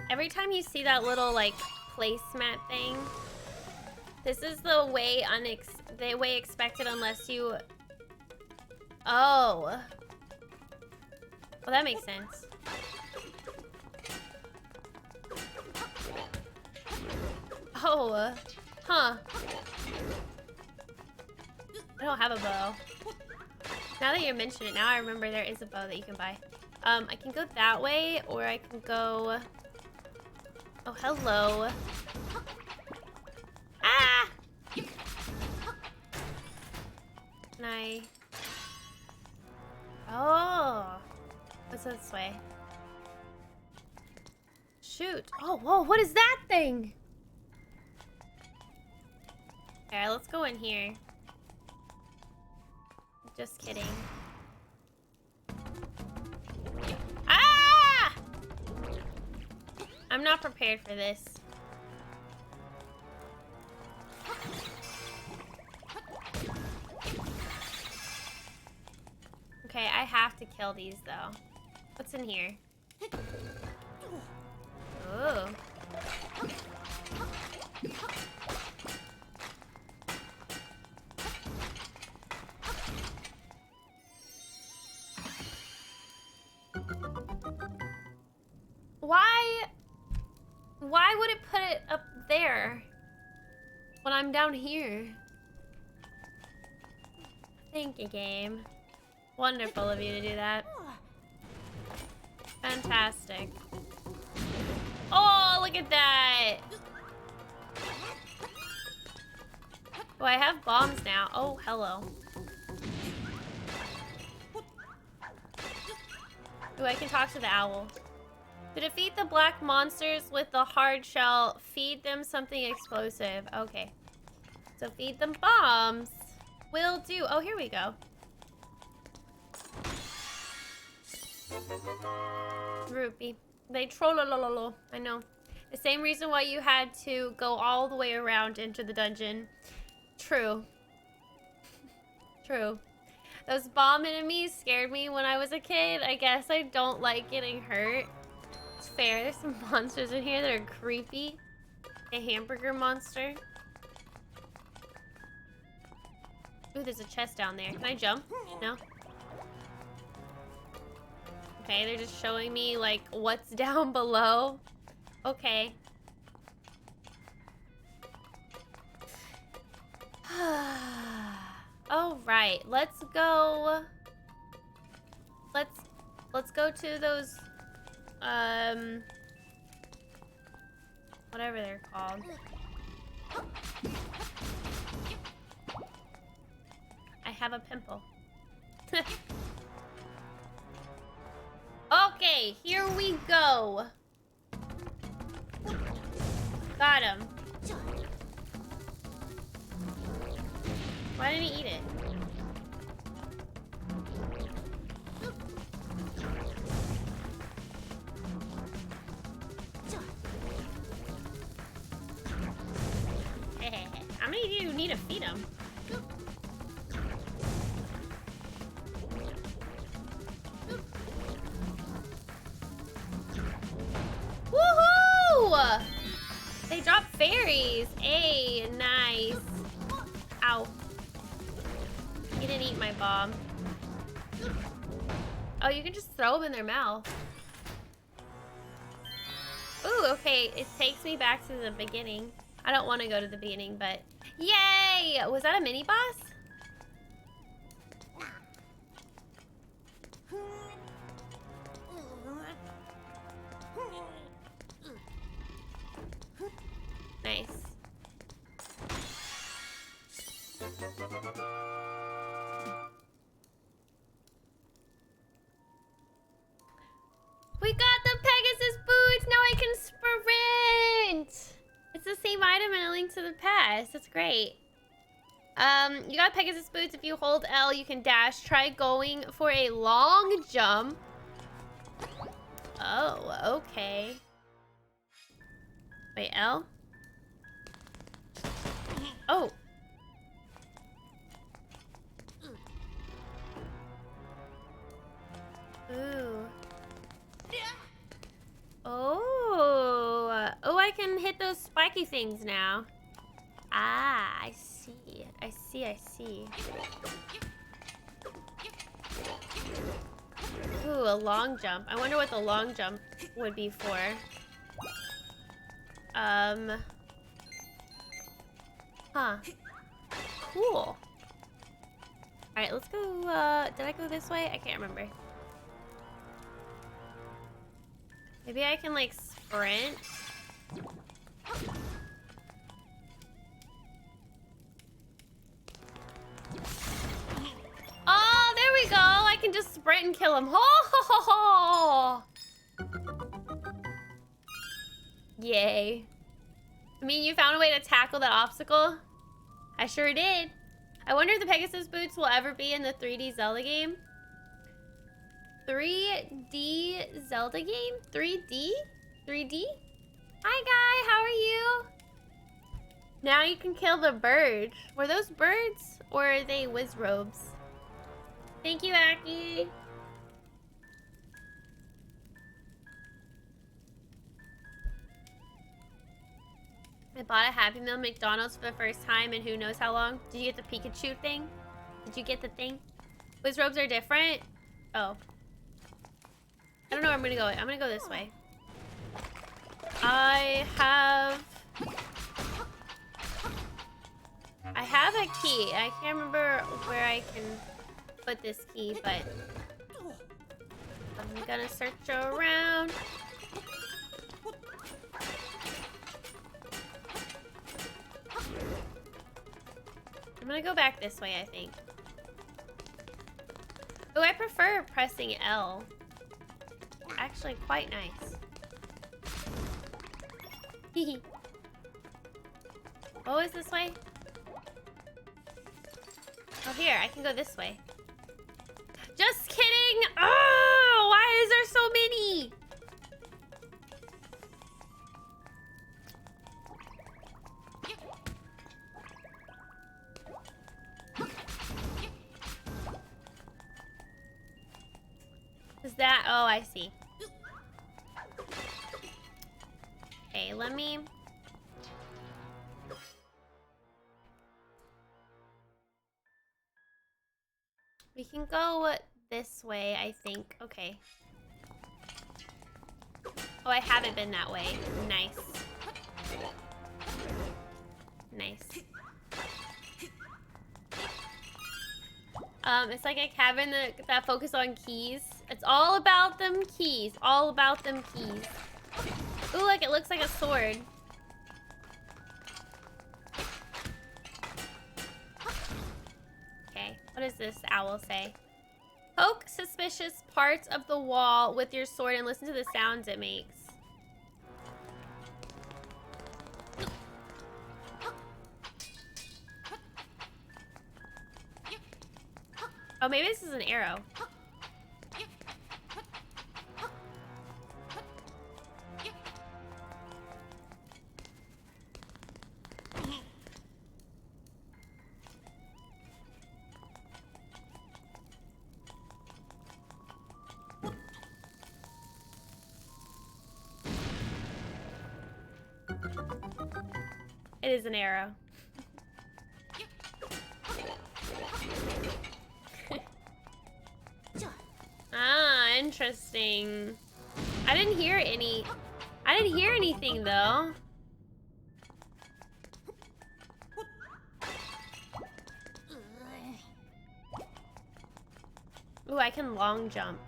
A: Every time you see that little, like, placemat thing, this is the way expected unless you... Oh. Well, that makes sense. Oh. Huh. I don't have a bow. Now that you mention it, now I remember there is a bow that you can buy. I can go that way, or I can go... Oh, hello. Ah! Can I... Oh. What's this way? Shoot. Oh, whoa, what is that thing? Alright, let's go in here. Just kidding. Ah! I'm not prepared for this. Okay, I have to kill these though. What's in here? Ooh. Why would it put it up there when I'm down here? Thank you, game. Wonderful of you to do that. Fantastic. Oh, look at that! Oh, I have bombs now. Oh, hello. Ooh, I can talk to the owl. To defeat the black monsters with the hard shell, feed them something explosive. Okay. So feed them bombs. Will do. Oh, here we go. Rupee. They trollolololo. I know. The same reason why you had to go all the way around into the dungeon. True. True. Those bomb enemies scared me when I was a kid. I guess I don't like getting hurt. It's fair. There's some monsters in here that are creepy. A hamburger monster. Ooh, there's a chest down there. Can I jump? No? Okay, they're just showing me, like, what's down below. Okay. Oh, right. Let's go... Let's go to those... Whatever they're called. I have a pimple. Okay, here we go. Got him. Why didn't he eat it? How many do you need to feed him? Woohoo! They drop fairies. Hey, nice. Ow. He didn't eat my bomb. Oh, you can just throw them in their mouth. Ooh, okay. It takes me back to the beginning. I don't want to go to the beginning, but yay! Was that a mini boss? Nice. We got the Pegasus boots! Now I can sprint! It's the same item in A Link to the Past. That's great. You got Pegasus boots. If you hold L, you can dash. Try going for a long jump. Oh, okay. Wait, L? Oh. Ooh. Oh. Oh, I can hit those spiky things now. Ah, I see. I see. Ooh, a long jump. I wonder what the long jump would be for. Huh. Cool. Alright, let's go, did I go this way? I can't remember. Maybe I can, like, sprint? Oh, there we go! I can just sprint and kill him. Ho ho ho ho! Yay. I mean, you found a way to tackle that obstacle? I sure did. I wonder if the Pegasus boots will ever be in the 3D Zelda game. 3D Zelda game? 3D? 3D? Hi, guy. How are you? Now you can kill the bird. Were those birds or are they whiz robes? Thank you, Aki. I bought a Happy Meal McDonald's for the first time in who knows how long. Did you get the Pikachu thing? Did you get the thing? Whiz robes are different? Oh. I don't know where I'm gonna go. I'm gonna go this way. I have a key. I can't remember where I can put this key, but I'm gonna search around. I'm gonna go back this way, I think. Oh, I prefer pressing L. Actually, quite nice. Hehe. Oh, is this way? Oh, here, I can go this way. Just kidding! Oh, why is there so many? Is that? Oh, I see. Okay, let me... We can go this way, I think. Okay. Oh, I haven't been that way. Nice. Nice. It's like a cabin that focuses on keys. It's all about them keys. All about them keys. Ooh, look, it looks like a sword. Okay, what does this owl say? Poke suspicious parts of the wall with your sword and listen to the sounds it makes. Oh, maybe this is an arrow. It is an arrow. Ah, interesting. I didn't hear anything though. Ooh, I can long jump.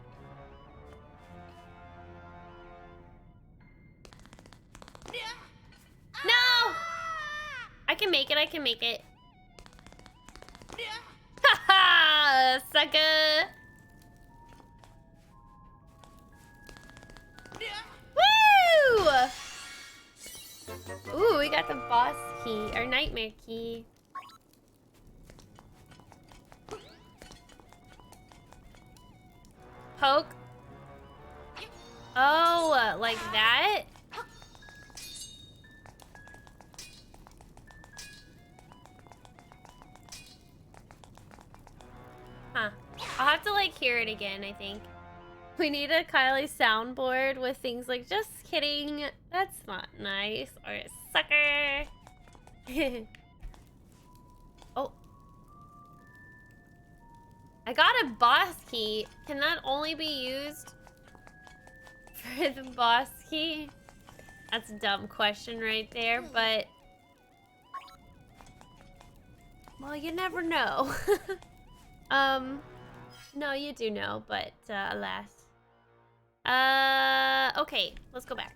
A: No! I can make it, I can make it. Haha, sucker! Woo! Ooh, we got the boss key, or nightmare key. Poke. Oh, like that? Huh. I'll have to like hear it again, I think. We need a Kylie soundboard with things like, just kidding, that's not nice, or a sucker. Oh. I got a boss key. Can that only be used for the boss key? That's a dumb question right there, but... well, you never know. No, you do know, but alas. Okay, let's go back.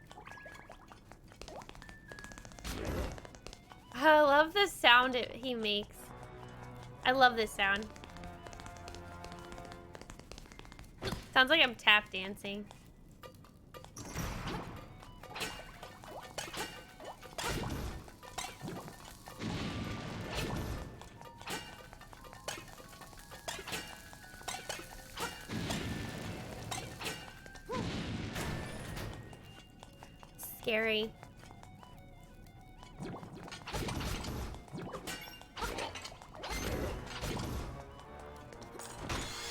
A: I love the sound he makes. I love this sound. Sounds like I'm tap dancing. Scary.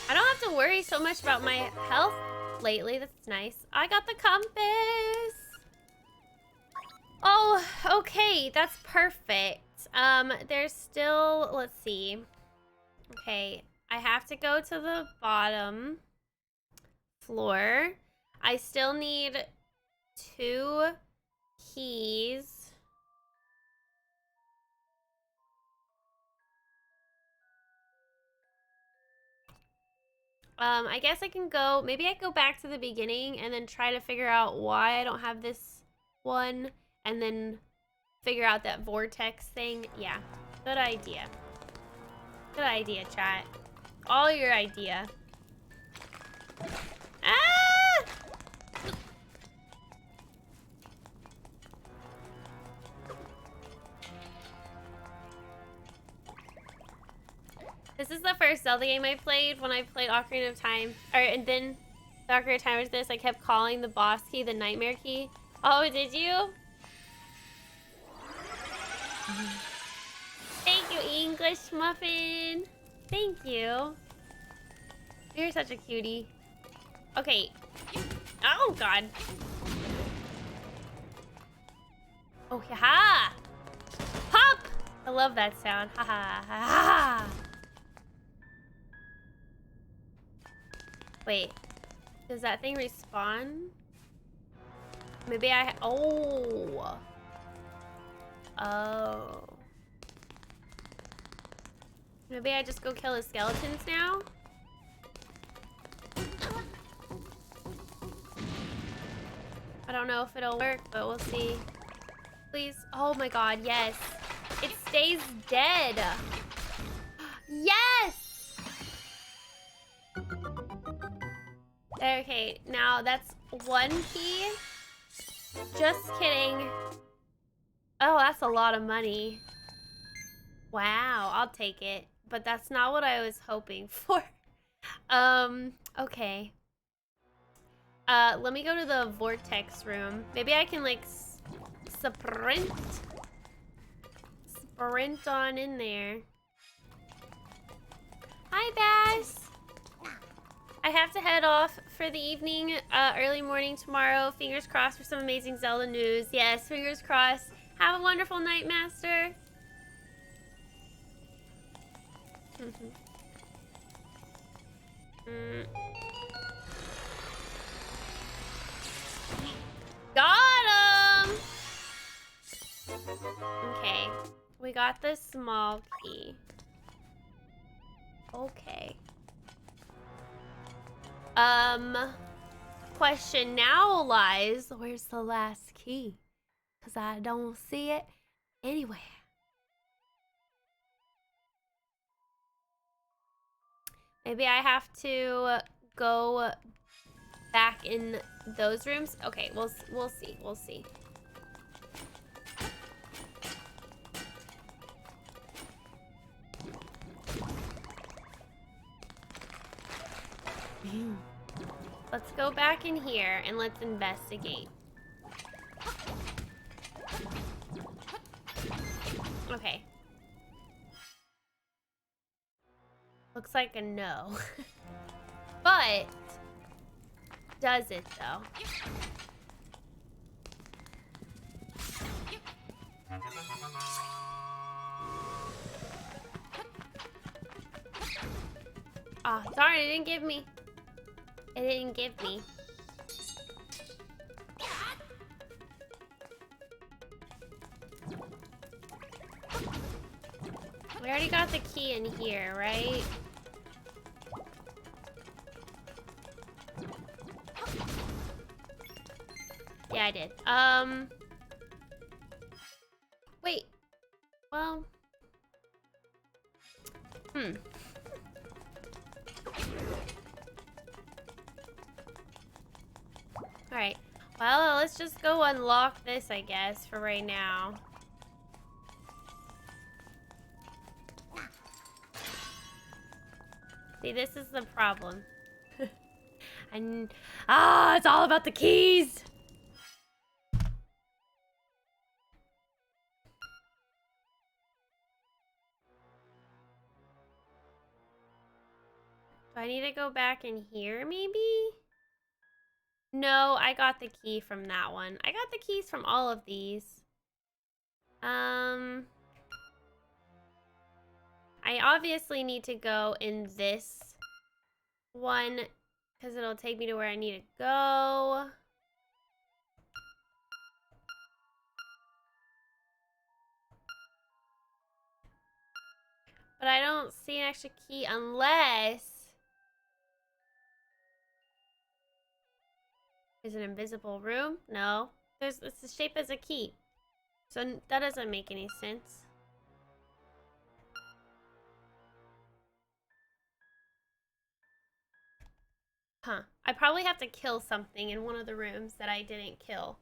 A: I don't have to worry so much about my health lately. That's nice. I got the compass. Oh, okay. That's perfect. There's still, let's see. Okay, I have to go to the bottom floor. I still need 2 keys. I guess I can go, maybe I go back to the beginning and then try to figure out why I don't have this one, and then figure out that vortex thing. Yeah, good idea. Good idea, chat. All your idea. Ah! This is the first Zelda game I played when I played Ocarina of Time. And then the Ocarina of Time was this. I kept calling the boss key the nightmare key. Oh, did you? Thank you, English Muffin. Thank you. You're such a cutie. Okay. Oh, God. Oh, ha! Pop! I love that sound. Ha ha ha ha! Wait. Does that thing respawn? Maybe I... oh. Oh. Maybe I just go kill the skeletons now? I don't know if it'll work, but we'll see. Please. Oh my God, yes. It stays dead. Yes! Okay, now that's 1 key. Just kidding. Oh, that's a lot of money. Wow, I'll take it. But that's not what I was hoping for. Okay. Let me go to the vortex room. Maybe I can like sprint on in there. Hi, Bass. I have to head off for the evening, early morning tomorrow. Fingers crossed for some amazing Zelda news. Yes, fingers crossed. Have a wonderful night, Master. Got him! Okay, we got the small key. Okay. Question now lies, where's the last key? Because I don't see it anywhere. Maybe I have to go back in those rooms. Okay, we'll see. We'll see. Let's go back in here and let's investigate. Okay. Looks like a no. But does it though? Ah, oh, darn, it didn't give me. It didn't give me. We already got the key in here, right? Yeah, I did. Wait. Well. Alright. Well, let's just go unlock this, I guess, for right now. See, this is the problem. And it's all about the keys. Do I need to go back in here, maybe? No, I got the key from that one. I got the keys from all of these. I obviously need to go in this one because it'll take me to where I need to go. But I don't see an extra key unless... Is it an invisible room? No. It's the shape as a key. So that doesn't make any sense. Huh. I probably have to kill something in one of the rooms that I didn't kill.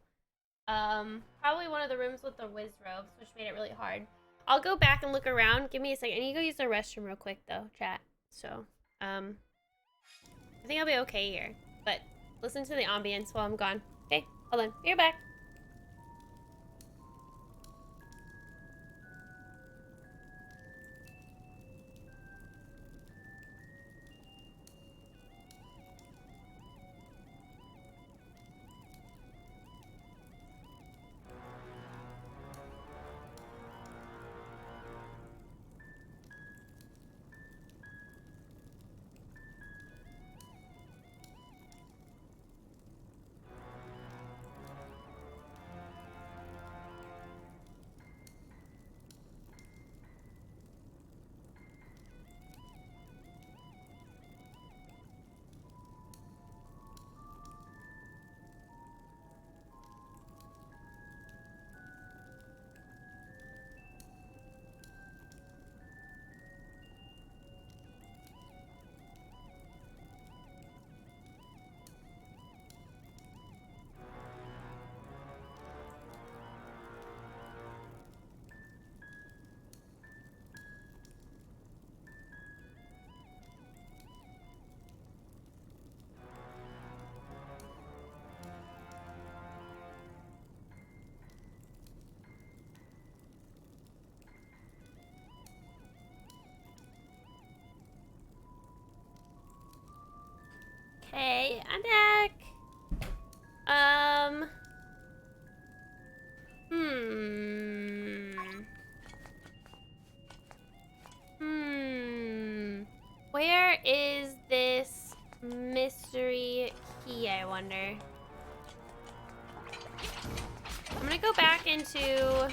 A: Probably one of the rooms with the whiz robes, which made it really hard. I'll go back and look around. Give me a second. I need to go use the restroom real quick, though, chat. So, I think I'll be okay here. But listen to the ambience while I'm gone. Okay, hold on. Be right back. Okay, I'm back. Where is this mystery key, I wonder? I'm gonna go back into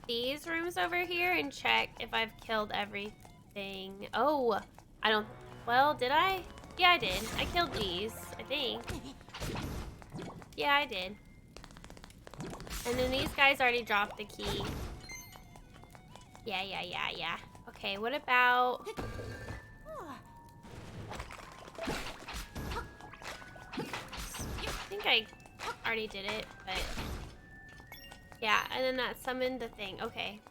A: these rooms over here and check if I've killed everything. Oh, I don't... Well, did I? Yeah, I did. I killed these, I think. Yeah, I did. And then these guys already dropped the key. Yeah. Okay, what about... I think I already did it, but... Yeah, and then that summoned the thing. Okay.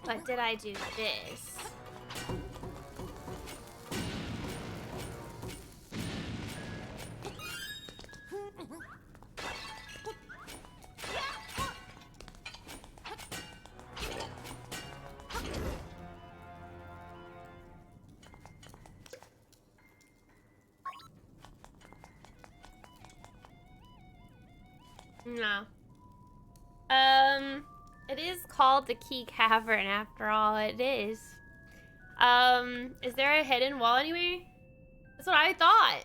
A: But did I do this? No. It is called the Key Cavern after all. It is. Is there a hidden wall anywhere? That's what I thought.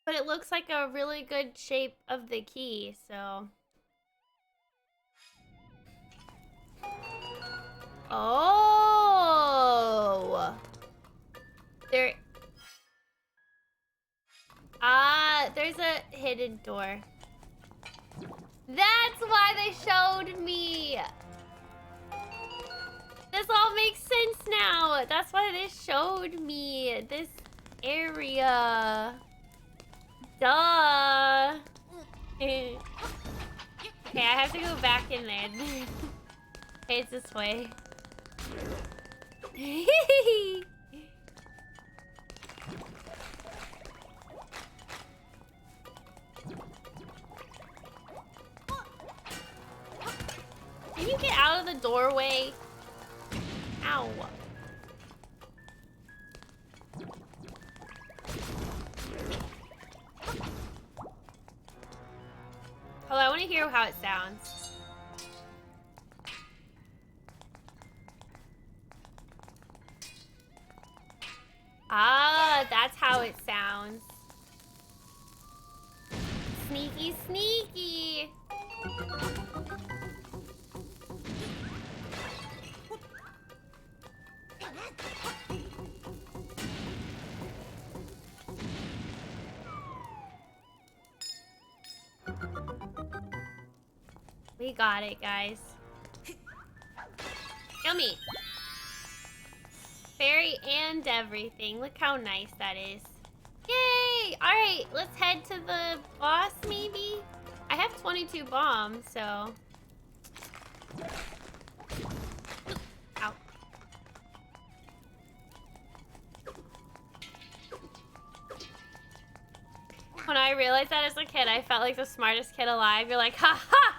A: But it looks like a really good shape of the key, so. Oh. There. There's a hidden door. That's why they showed me. This all makes sense now. That's why they showed me this area. Duh. Okay, I have to go back in there. Okay, it's this way. Can you get out of the doorway? Ow. Hold on, I want to hear how it sounds. Ah, that's how it sounds. Sneaky, sneaky. We got it, guys. Yummy. Fairy and everything. Look how nice that is. Yay! Alright, let's head to the boss, maybe? I have 22 bombs, so... Ow. When I realized that as a kid, I felt like the smartest kid alive. You're like, ha ha!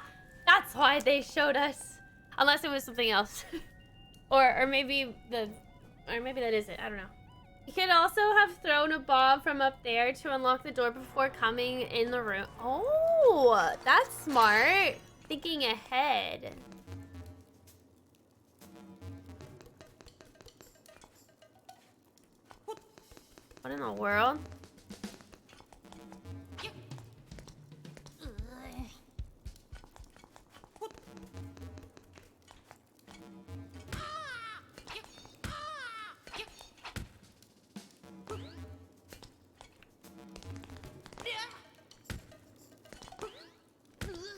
A: That's why they showed us. Unless it was something else. or maybe maybe that is it. I don't know. You could also have thrown a bomb from up there to unlock the door before coming in the room. Oh, that's smart. Thinking ahead. What in the world?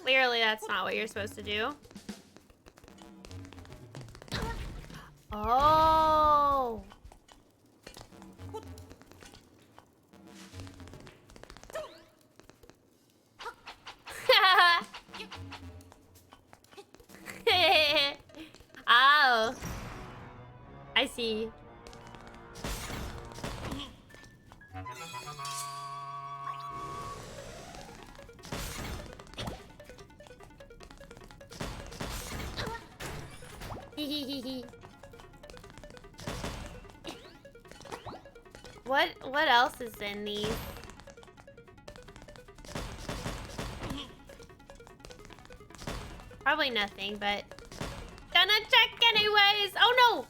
A: Clearly, that's not what you're supposed to do. Oh. Oh. I see. What else is in these? Probably nothing, but gonna check anyways. Oh no!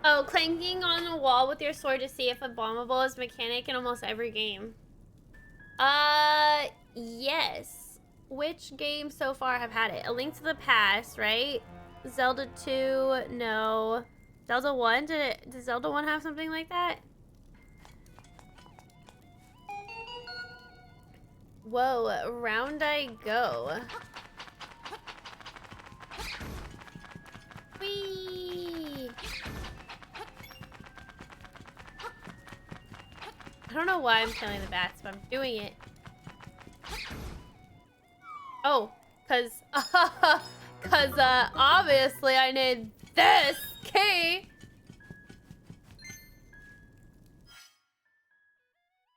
A: Oh, clanking on a wall with your sword to see if a bombable is a mechanic in almost every game. Yes. Which games so far have had it? A Link to the Past, right? Zelda 2, no. Zelda 1, does Zelda 1 have something like that? Whoa, round I go. Whee! I don't know why I'm killing the bats, but I'm doing it. Oh, cause obviously I need this key.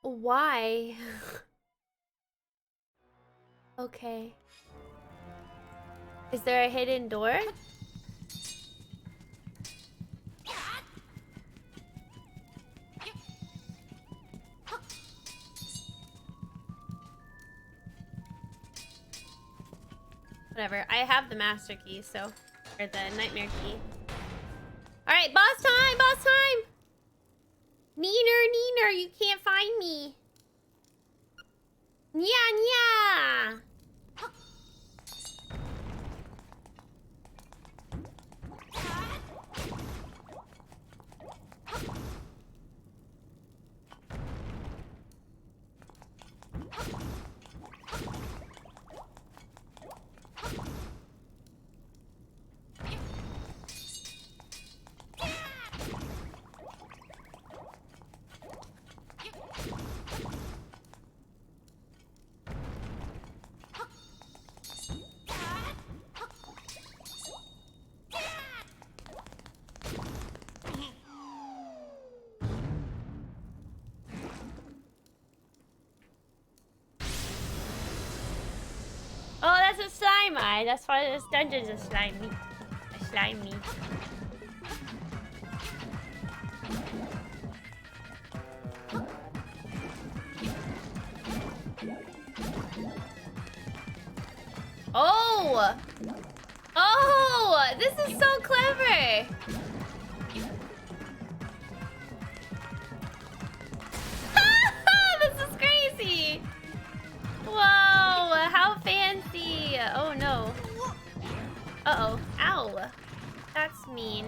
A: Why? Okay. Is there a hidden door? Whatever. I have the master key, so... Or the nightmare key. Alright, boss time! Boss time! Neener, you can't find me. Nya! Oh, that's a slime eye. That's why this dungeon's a slimy. Oh! Oh! This is so clever! This is crazy! Whoa! How fancy! Oh no. Uh-oh. Ow. That's mean.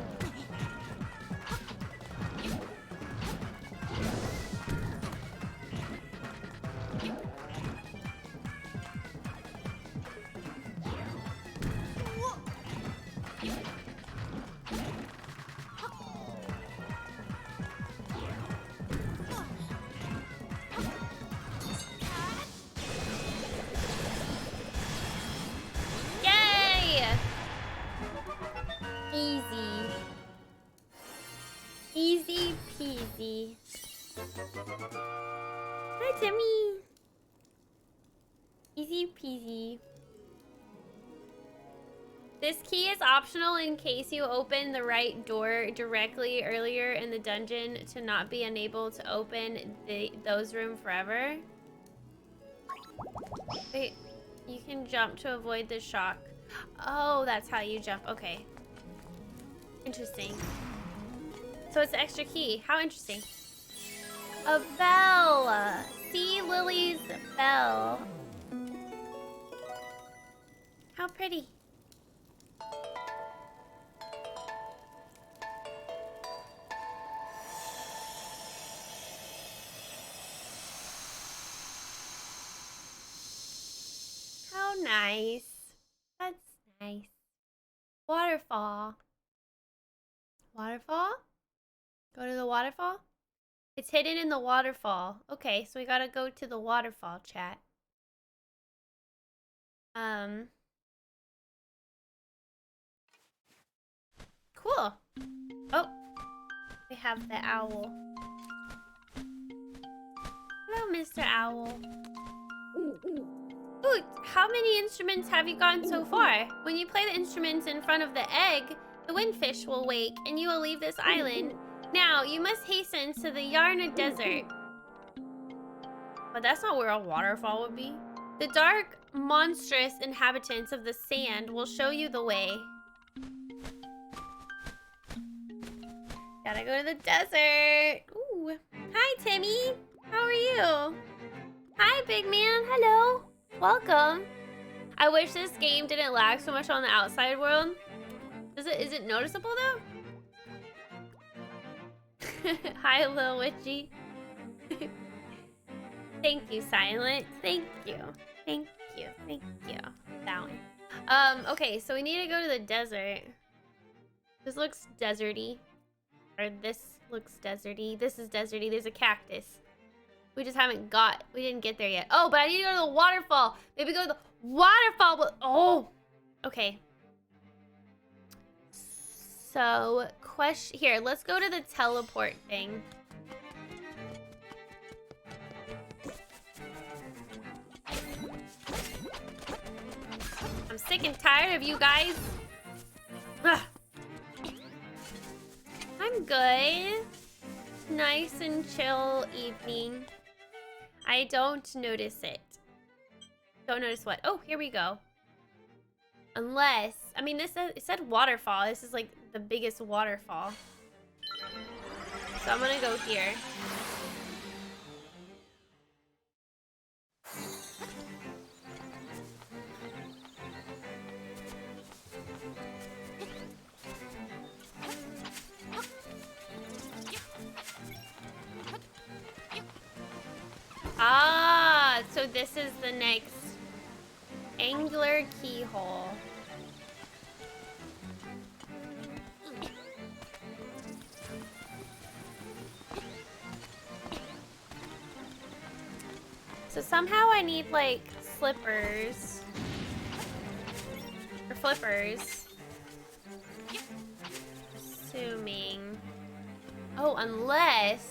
A: Yay! Easy. Easy peasy. Hi, Timmy. Easy peasy. This key is optional in case you open the right door directly earlier in the dungeon to not be unable to open those rooms forever. Wait, you can jump to avoid the shock. Oh, that's how you jump. Okay. Interesting. So it's an extra key. How interesting. A bell. See Lily's bell. How pretty. How nice. That's nice. Waterfall. Waterfall? Go to the waterfall? It's hidden in the waterfall. Okay, so we gotta go to the waterfall, chat. Cool. Oh, we have the owl. Hello, Mr. Owl. Ooh, how many instruments have you gotten so far? When you play the instruments in front of the egg, the windfish will wake and you will leave this island. Now, you must hasten to the Yarna Desert. But that's not where a waterfall would be. The dark, monstrous inhabitants of the sand will show you the way. Gotta go to the desert. Ooh. Hi, Timmy. How are you? Hi, big man. Hello. Welcome. I wish this game didn't lag so much on the outside world. Is it noticeable though? Hi, little witchy. Thank you, Silent. Thank you. Thank you. Thank you. That one. Okay, so we need to go to the desert. This looks deserty. Or this looks deserty. This is deserty. There's a cactus. We just haven't we didn't get there yet. Oh, but I need to go to the waterfall. Maybe go to the waterfall, but oh. Okay. So, here, let's go to the teleport thing. I'm sick and tired of you guys. Ugh. I'm good. Nice and chill evening. I don't notice it. Don't notice what? Oh, here we go. Unless, I mean, it said waterfall. This is like the biggest waterfall. So I'm gonna go here. Ah, so this is the next angular keyhole. So somehow I need like slippers or flippers. Assuming. Oh, unless.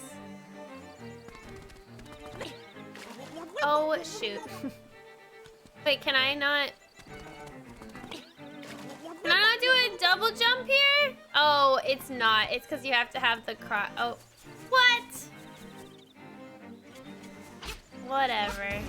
A: Oh, shoot. Wait, can I not do a double jump here? Oh, it's not. It's because you have to have the cross. Oh, what? Whatever.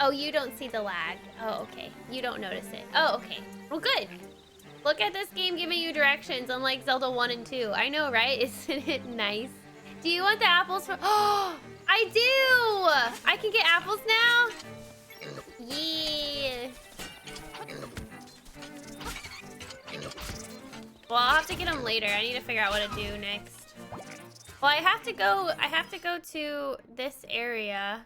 A: Oh, you don't see the lag. Oh, okay. You don't notice it. Oh, okay. Well, good. Look at this game giving you directions, unlike Zelda 1 and 2. I know, right? Isn't it nice? Do you want the apples for... Oh, I do! I can get apples now? Yeah. Well, I'll have to get them later. I need to figure out what to do next. Well, I have to go to this area.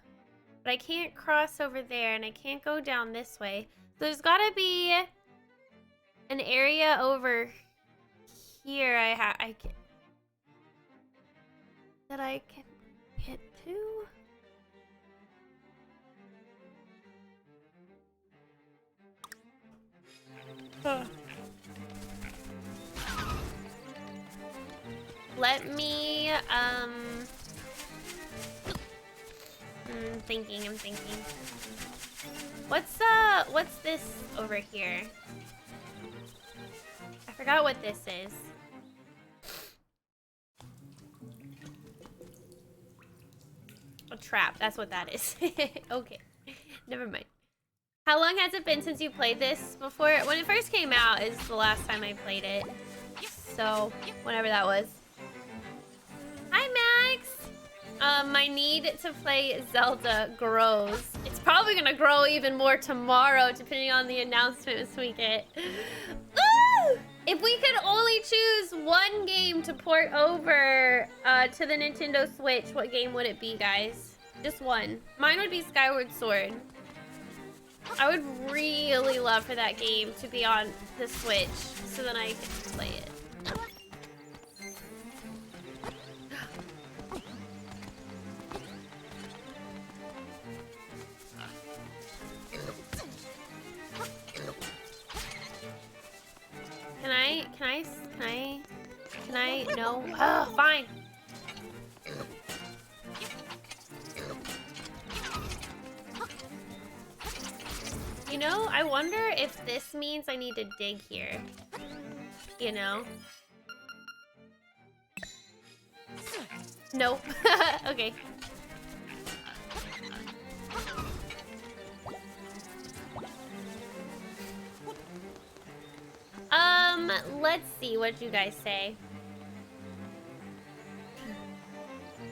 A: But I can't cross over there, and I can't go down this way. So there's gotta be an area over here I can get to. Let me I'm thinking. What's this over here? I forgot what this is. A trap, that's what that is. Okay, never mind. How long has it been since you played this before? When it first came out is the last time I played it. So, whenever that was. Hi, Max! My need to play Zelda grows. It's probably gonna grow even more tomorrow, depending on the announcements we get. Woo! If we could only choose one game to port over to the Nintendo Switch, what game would it be, guys? Just one. Mine would be Skyward Sword. I would really love for that game to be on the Switch, so then I can play it. Can I? No. Oh, fine. You know, I wonder if this means I need to dig here. You know? Nope. Okay. let's see what you guys say.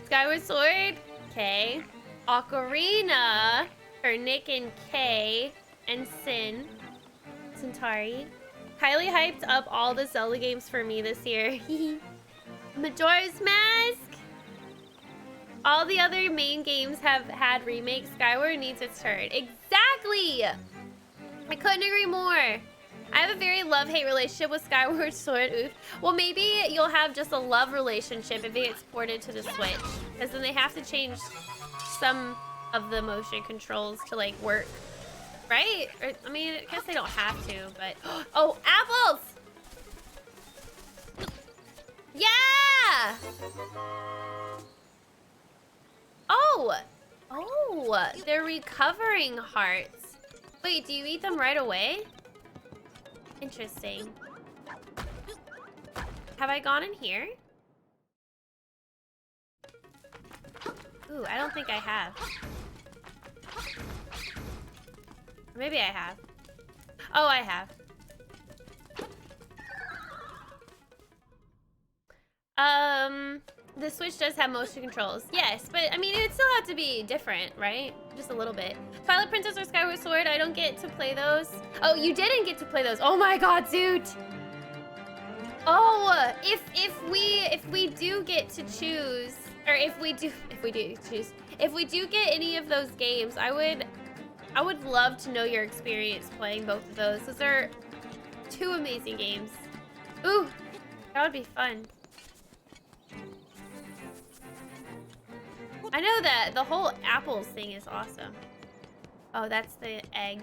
A: Skyward Sword, K. Ocarina, for Nick and K, and Centauri. Highly hyped up all the Zelda games for me this year. Majora's Mask. All the other main games have had remakes. Skyward needs its turn. Exactly! I couldn't agree more. I have a very love-hate relationship with Skyward Sword. Oof. Well, maybe you'll have just a love relationship if it gets ported to the Switch. Because then they have to change some of the motion controls to, like, work. Right? Or, I mean, I guess they don't have to, but... Oh, apples! Yeah! Oh! Oh, they're recovering hearts. Wait, do you eat them right away? Interesting. Have I gone in here? Ooh, I don't think I have. Or maybe I have. Oh, I have. The Switch does have motion controls. Yes, but I mean, it would still have to be different, right? Just a little bit. Twilight Princess or Skyward Sword, I don't get to play those. Oh, you didn't get to play those. Oh my god, dude. Oh, if we do get to choose, or if we do get any of those games, I would love to know your experience playing both of those. Those are two amazing games. Ooh, that would be fun. I know that the whole apples thing is awesome. Oh, that's the egg.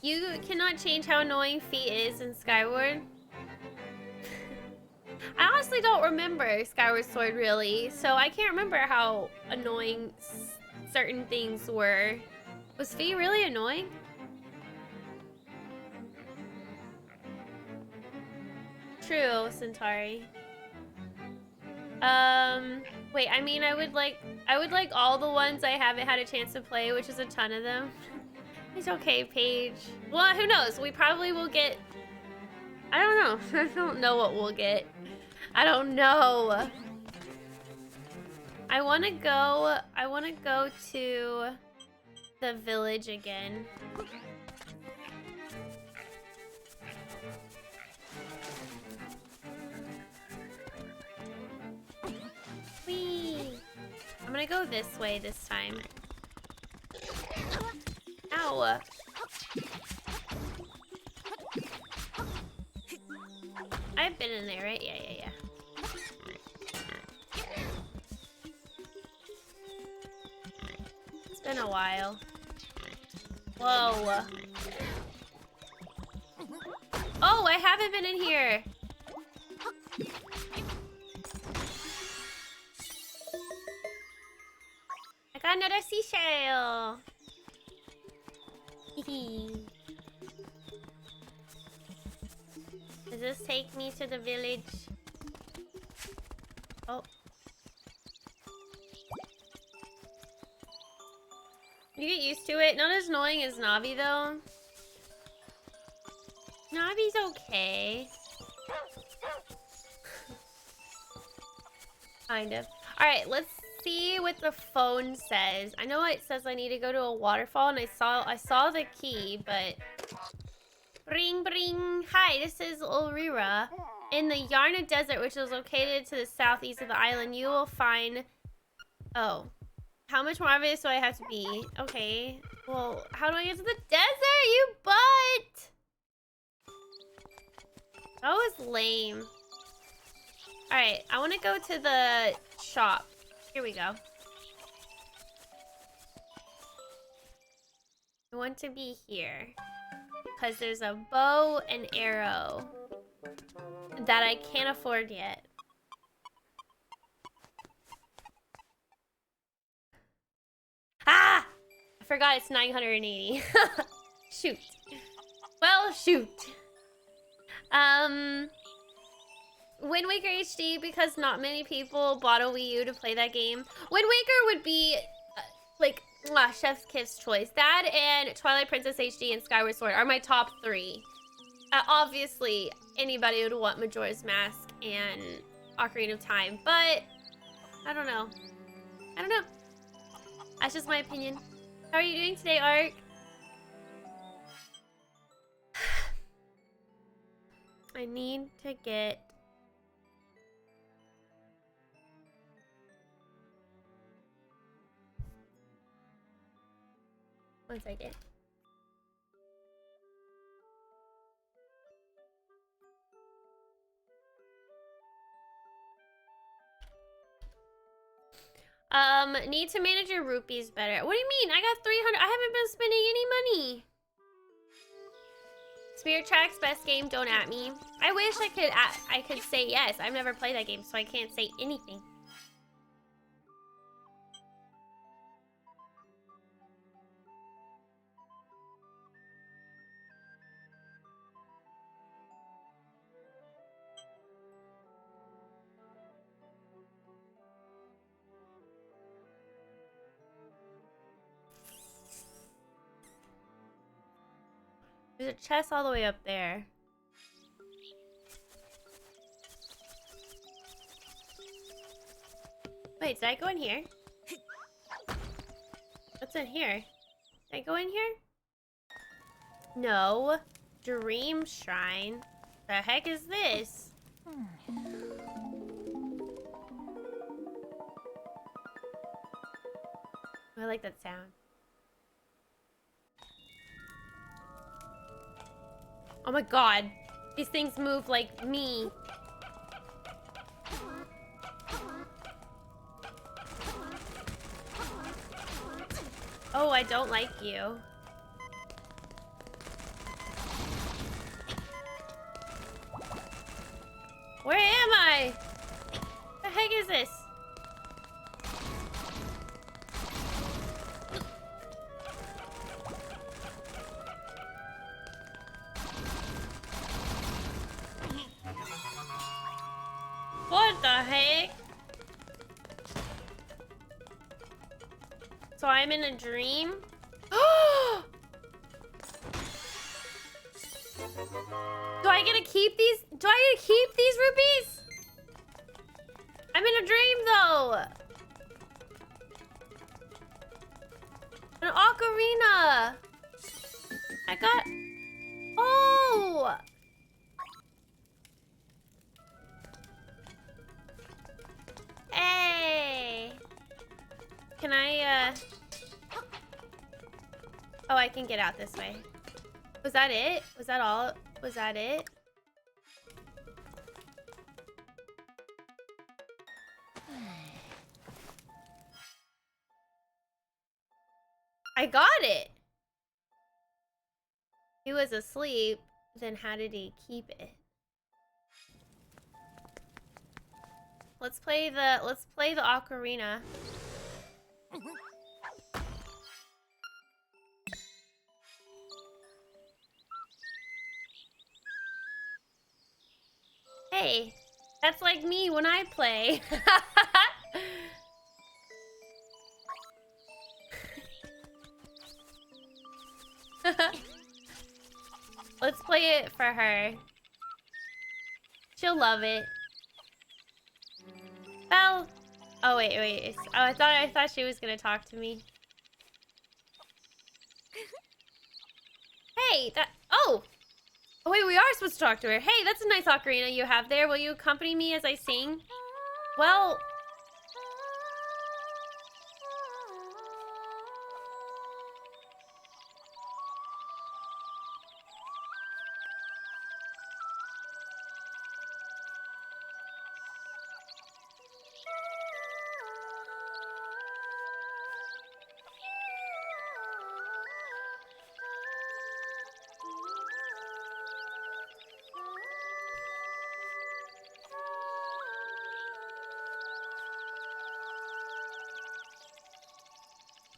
A: You cannot change how annoying Feet is in Skyward. I honestly don't remember Skyward Sword really, so I can't remember how annoying certain things were. Was Feet really annoying? True, Centauri. Wait, I mean, I would like all the ones I haven't had a chance to play, which is a ton of them. It's okay, Paige. Well, who knows? We probably will get... I don't know. I don't know what we'll get. I don't know. I want to go to the village again. Whee! I'm gonna go this way this time. Ow! I've been in there, right? Yeah. It's been a while. Whoa. Oh, I haven't been in here. I got another seashell. Does this take me to the village? Oh. You get used to it. Not as annoying as Navi, though. Navi's okay. Kind of. Alright, let's see what the phone says. I know it says I need to go to a waterfall, and I saw the key, but... Bring, bring. Hi, this is Ulrira. In the Yarna Desert, which is located to the southeast of the island, you will find... Oh. How much more obvious do I have to be? Okay. Well, how do I get to the desert, you butt? That was lame. Alright, I want to go to the shop. Here we go. I want to be here. Because there's a bow and arrow that I can't afford yet. Ah! I forgot it's 980. Shoot. Well, shoot. Wind Waker HD, because not many people bought a Wii U to play that game. Wind Waker would be, like, chef's kiss choice. That and Twilight Princess HD and Skyward Sword are my top 3. Obviously, anybody would want Majora's Mask and Ocarina of Time, but I don't know. I don't know. That's just my opinion. How are you doing today, Ark? I need to get... One second. Need to manage your rupees better. What do you mean? I got 300. I haven't been spending any money. Spirit Tracks, best game, don't at me. I wish I could say yes. I've never played that game, so I can't say anything. There's a chest all the way up there. Wait, did I go in here? What's in here? Did I go in here? No. Dream Shrine. The heck is this? I like that sound. Oh my god. These things move like me. Oh, I don't like you. Where am I? The heck is this? What the heck? So I'm in a dream? Do I get to keep these? Do I get to keep these rupees? I'm in a dream though. An ocarina. I got... Oh! Hey! Can I, Oh, I can get out this way. Was that it? Was that all? Was that it? I got it! He was asleep, then how did he keep it? Let's play the ocarina. Hey, that's like me when I play. Let's play it for her. She'll love it. Belle. Oh wait. Oh, I thought she was gonna talk to me. Hey, that. Oh. Oh wait, we are supposed to talk to her. Hey, that's a nice ocarina you have there. Will you accompany me as I sing? Well.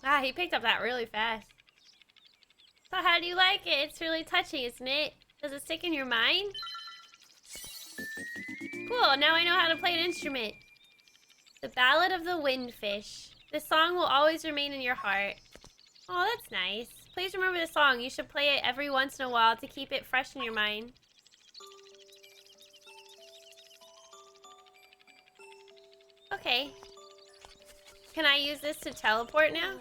A: Ah, he picked up that really fast. So how do you like it? It's really touching, isn't it? Does it stick in your mind? Cool, now I know how to play an instrument. The Ballad of the Windfish. This song will always remain in your heart. Oh, that's nice. Please remember the song. You should play it every once in a while to keep it fresh in your mind. Okay. Can I use this to teleport now?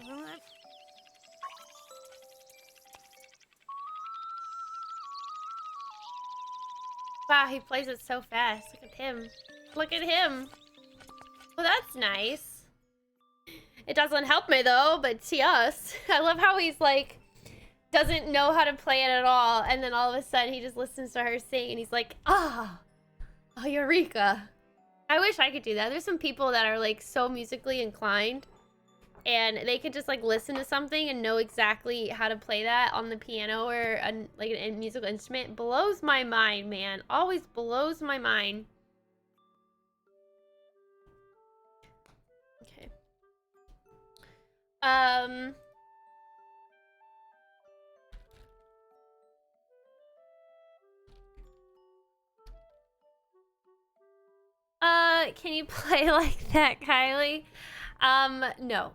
A: Wow, he plays it so fast. Look at him. Look at him. Well, that's nice. It doesn't help me though, but see us. I love how he's like, doesn't know how to play it at all, and then all of a sudden he just listens to her sing and he's like, oh, Eureka. I wish I could do that. There's some people that are like so musically inclined and they could just like listen to something and know exactly how to play that on the piano or like a musical instrument. Blows my mind, man. Always blows my mind. Okay. Can you play like that, Kylie? No.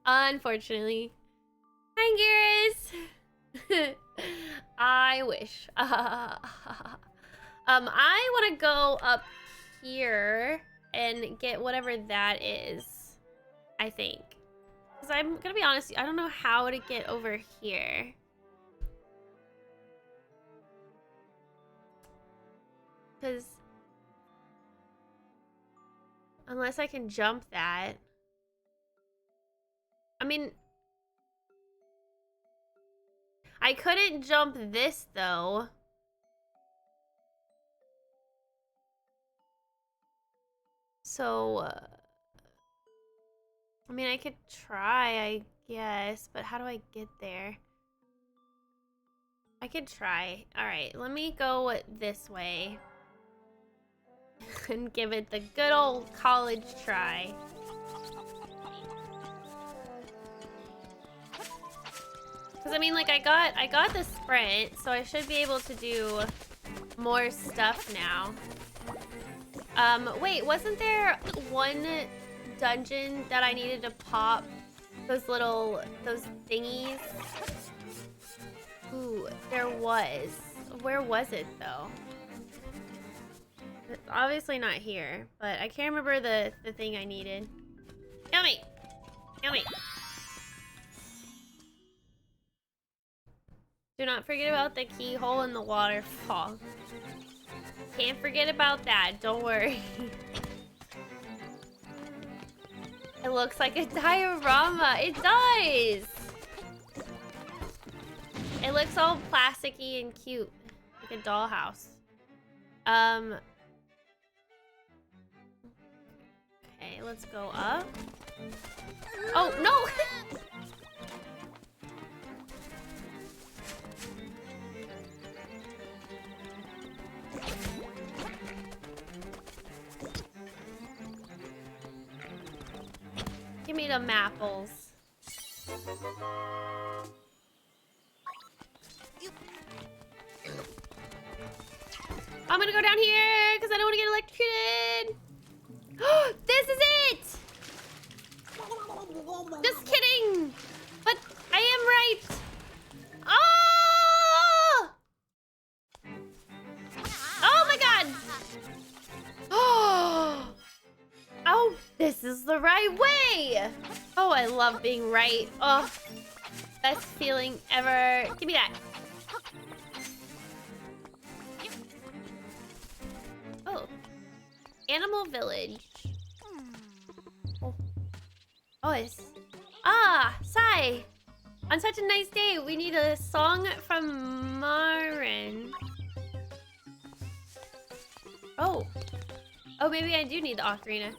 A: Unfortunately. Hi, Garrus. I wish. I want to go up here and get whatever that is, I think. Because I'm going to be honest, I don't know how to get over here. Because unless I can jump that. I mean, I couldn't jump this though. So, I mean, I could try, I guess, but how do I get there? I could try. All right, let me go this way. And give it the good old college try. Because I mean, like, I got the sprint, so I should be able to do more stuff now. Wait, wasn't there one dungeon that I needed to pop those thingies? Ooh, there was. Where was it though? It's obviously not here, but I can't remember the thing I needed. Yummy! Yummy! Do not forget about the keyhole in the waterfall. Can't forget about that, don't worry. It looks like a diorama. It does! It looks all plasticky and cute. Like a dollhouse. Okay, let's go up. Oh, no! Give me the mapples. I'm gonna go down here because I don't want to get electrocuted. This is it! Just kidding! But I am right! Oh! Oh my god! Oh! Oh, this is the right way! Oh, I love being right. Oh, best feeling ever. Give me that. Oh. Animal Village. Oh, it's... Ah, Sai! On such a nice day, we need a song from Marin. Oh. Oh, maybe I do need the ocarina.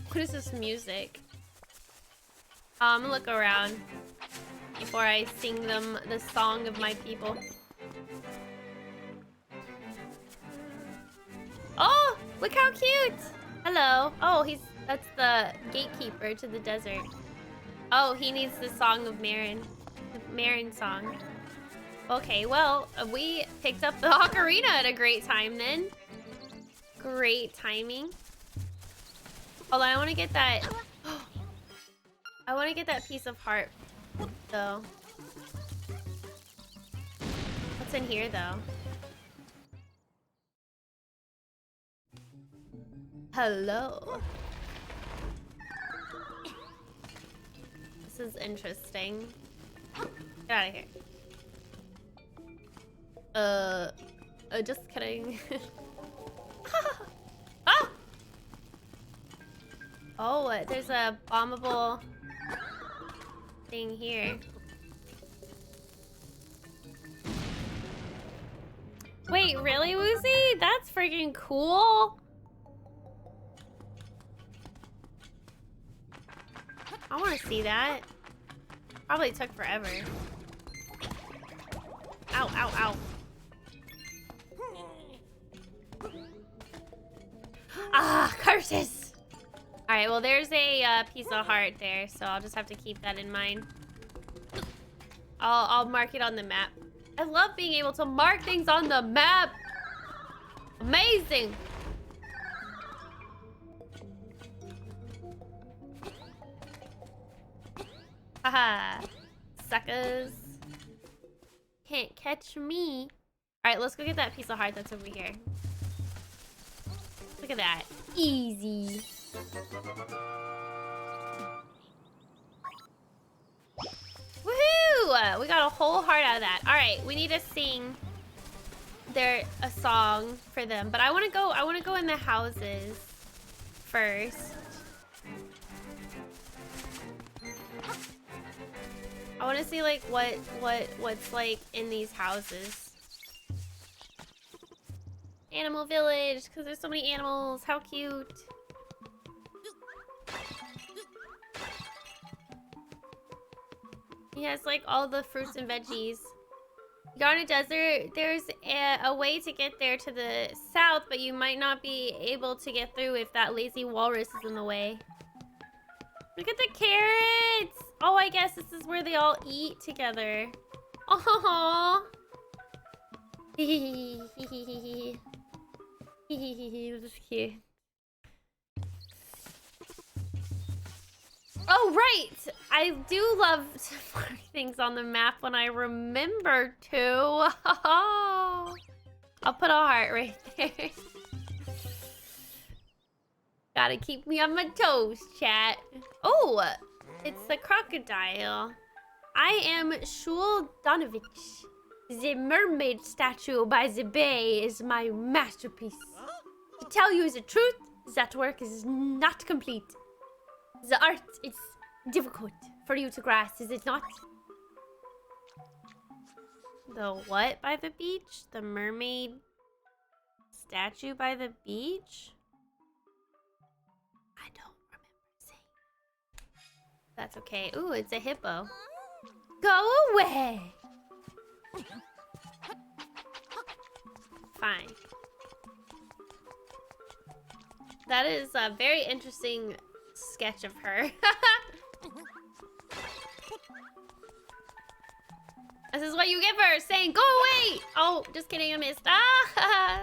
A: What is this music? I'm gonna look around before I sing them the song of my people. Oh, look how cute! Hello. Oh, that's the gatekeeper to the desert. Oh, he needs the song of Marin. The Marin song. Okay, well, we picked up the ocarina at a great time then. Great timing. Although I want to get that... I want to get that piece of heart, though. What's in here, though? Hello. This is interesting. Get out of here. Just kidding. Oh! Oh, there's a bombable thing here. Wait, really, Woozy? That's freaking cool. I want to see that. Probably took forever. Ow, ow, ow. Ah, curses! Alright, well, there's a piece of heart there, so I'll just have to keep that in mind. I'll mark it on the map. I love being able to mark things on the map! Amazing! Haha. Suckers. Can't catch me. Alright, let's go get that piece of heart that's over here. Look at that. Easy. Woohoo! We got a whole heart out of that. Alright, we need to sing a song for them. But I wanna go in the houses first. I wanna see like what's like in these houses. Animal village, because there's so many animals. How cute. He has like all the fruits and veggies. You're on a desert. There's a way to get there to the south, but you might not be able to get through if that lazy walrus is in the way. Look at the carrots. Oh, I guess this is where they all eat together. Oh. This is cute. Oh, right! I do love to mark things on the map when I remember to. I'll put a heart right there. Gotta keep me on my toes, chat. Oh, it's the crocodile. I am Shul Donovich. The mermaid statue by the bay is my masterpiece. To tell you the truth, that work is not complete. The art is difficult for you to grasp, is it not? The what by the beach? The mermaid statue by the beach? I don't remember saying. That's okay. Ooh, it's a hippo. Go away! Fine. That is a very interesting sketch of her. This is what you give her, saying, go away! Oh, just kidding, I missed. Ah!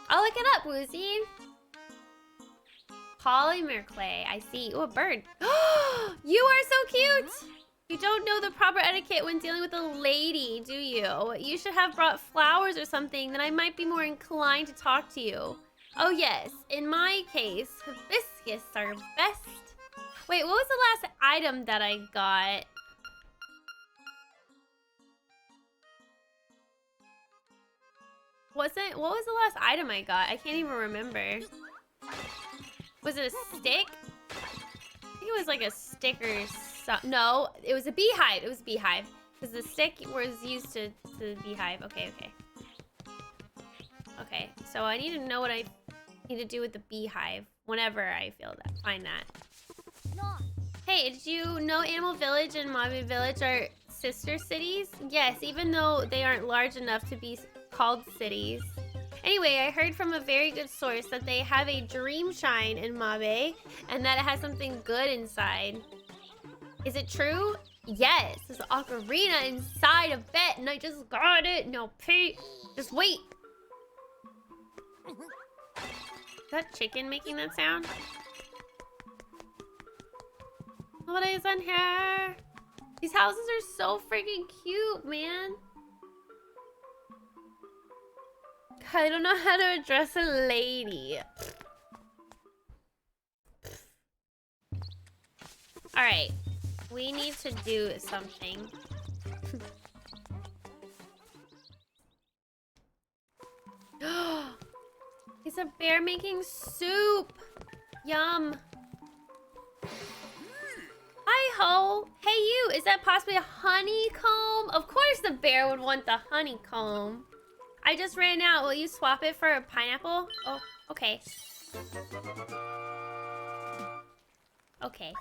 A: I'll look it up, Woozy. Polymer clay, I see. Oh, a bird. You are so cute! You don't know the proper etiquette when dealing with a lady, do you? You should have brought flowers or something, then I might be more inclined to talk to you. Oh yes, in my case, hibiscus are best. Wait, what was the last item that I got? What was the last item I got? I can't even remember. Was it a stick? I think it was like a stick or something. No, it was a beehive. It was a beehive. Because the stick was used to the beehive. Okay, okay. Okay, so I need to know what I need to do with the beehive whenever I find that. Hey, did you know Animal Village and Mobby Village are sister cities? Yes, even though they aren't large enough to be called cities. Anyway, I heard from a very good source that they have a dream shine in Mabe and that it has something good inside. Is it true? Yes, there's an ocarina inside a bet and I just got it. No, Pete, just wait. Is that chicken making that sound? What is in here? These houses are so freaking cute, man. I don't know how to address a lady. Alright. We need to do something. It's a bear making soup. Yum. Hi-ho. Hey you, is that possibly a honeycomb? Of course the bear would want the honeycomb. I just ran out. Will you swap it for a pineapple? Oh, okay. Okay.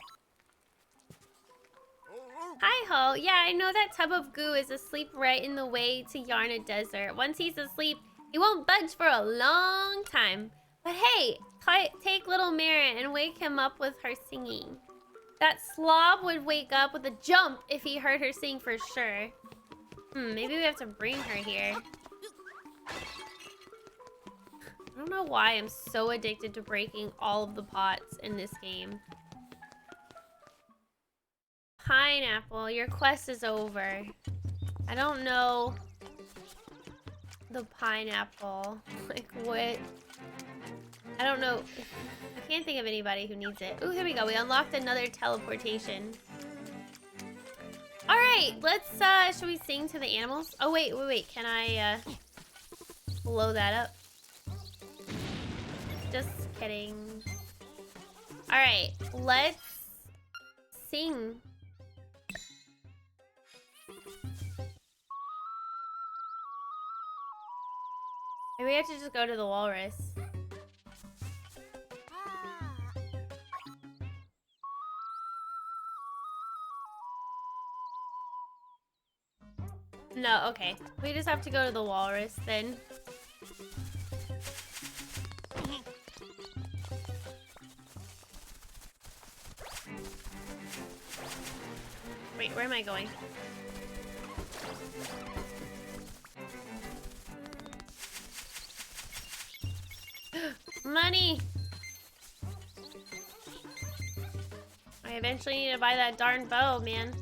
A: Hi-ho. Yeah, I know that tub of goo is asleep right in the way to Yarna Desert. Once he's asleep, he won't budge for a long time. But hey, take little Marin and wake him up with her singing. That slob would wake up with a jump if he heard her sing for sure. Maybe we have to bring her here. I don't know why I'm so addicted to breaking all of the pots in this game. Pineapple, your quest is over. I don't know the pineapple. Like, what? I don't know. I can't think of anybody who needs it. Ooh, here we go. We unlocked another teleportation. Alright, let's, should we sing to the animals? Oh, wait. Can I, blow that up? Just kidding. Alright, let's sing. Maybe we have to just go to the walrus. No, okay. We just have to go to the walrus then. Wait, where am I going? Money! I eventually need to buy that darn bow, man.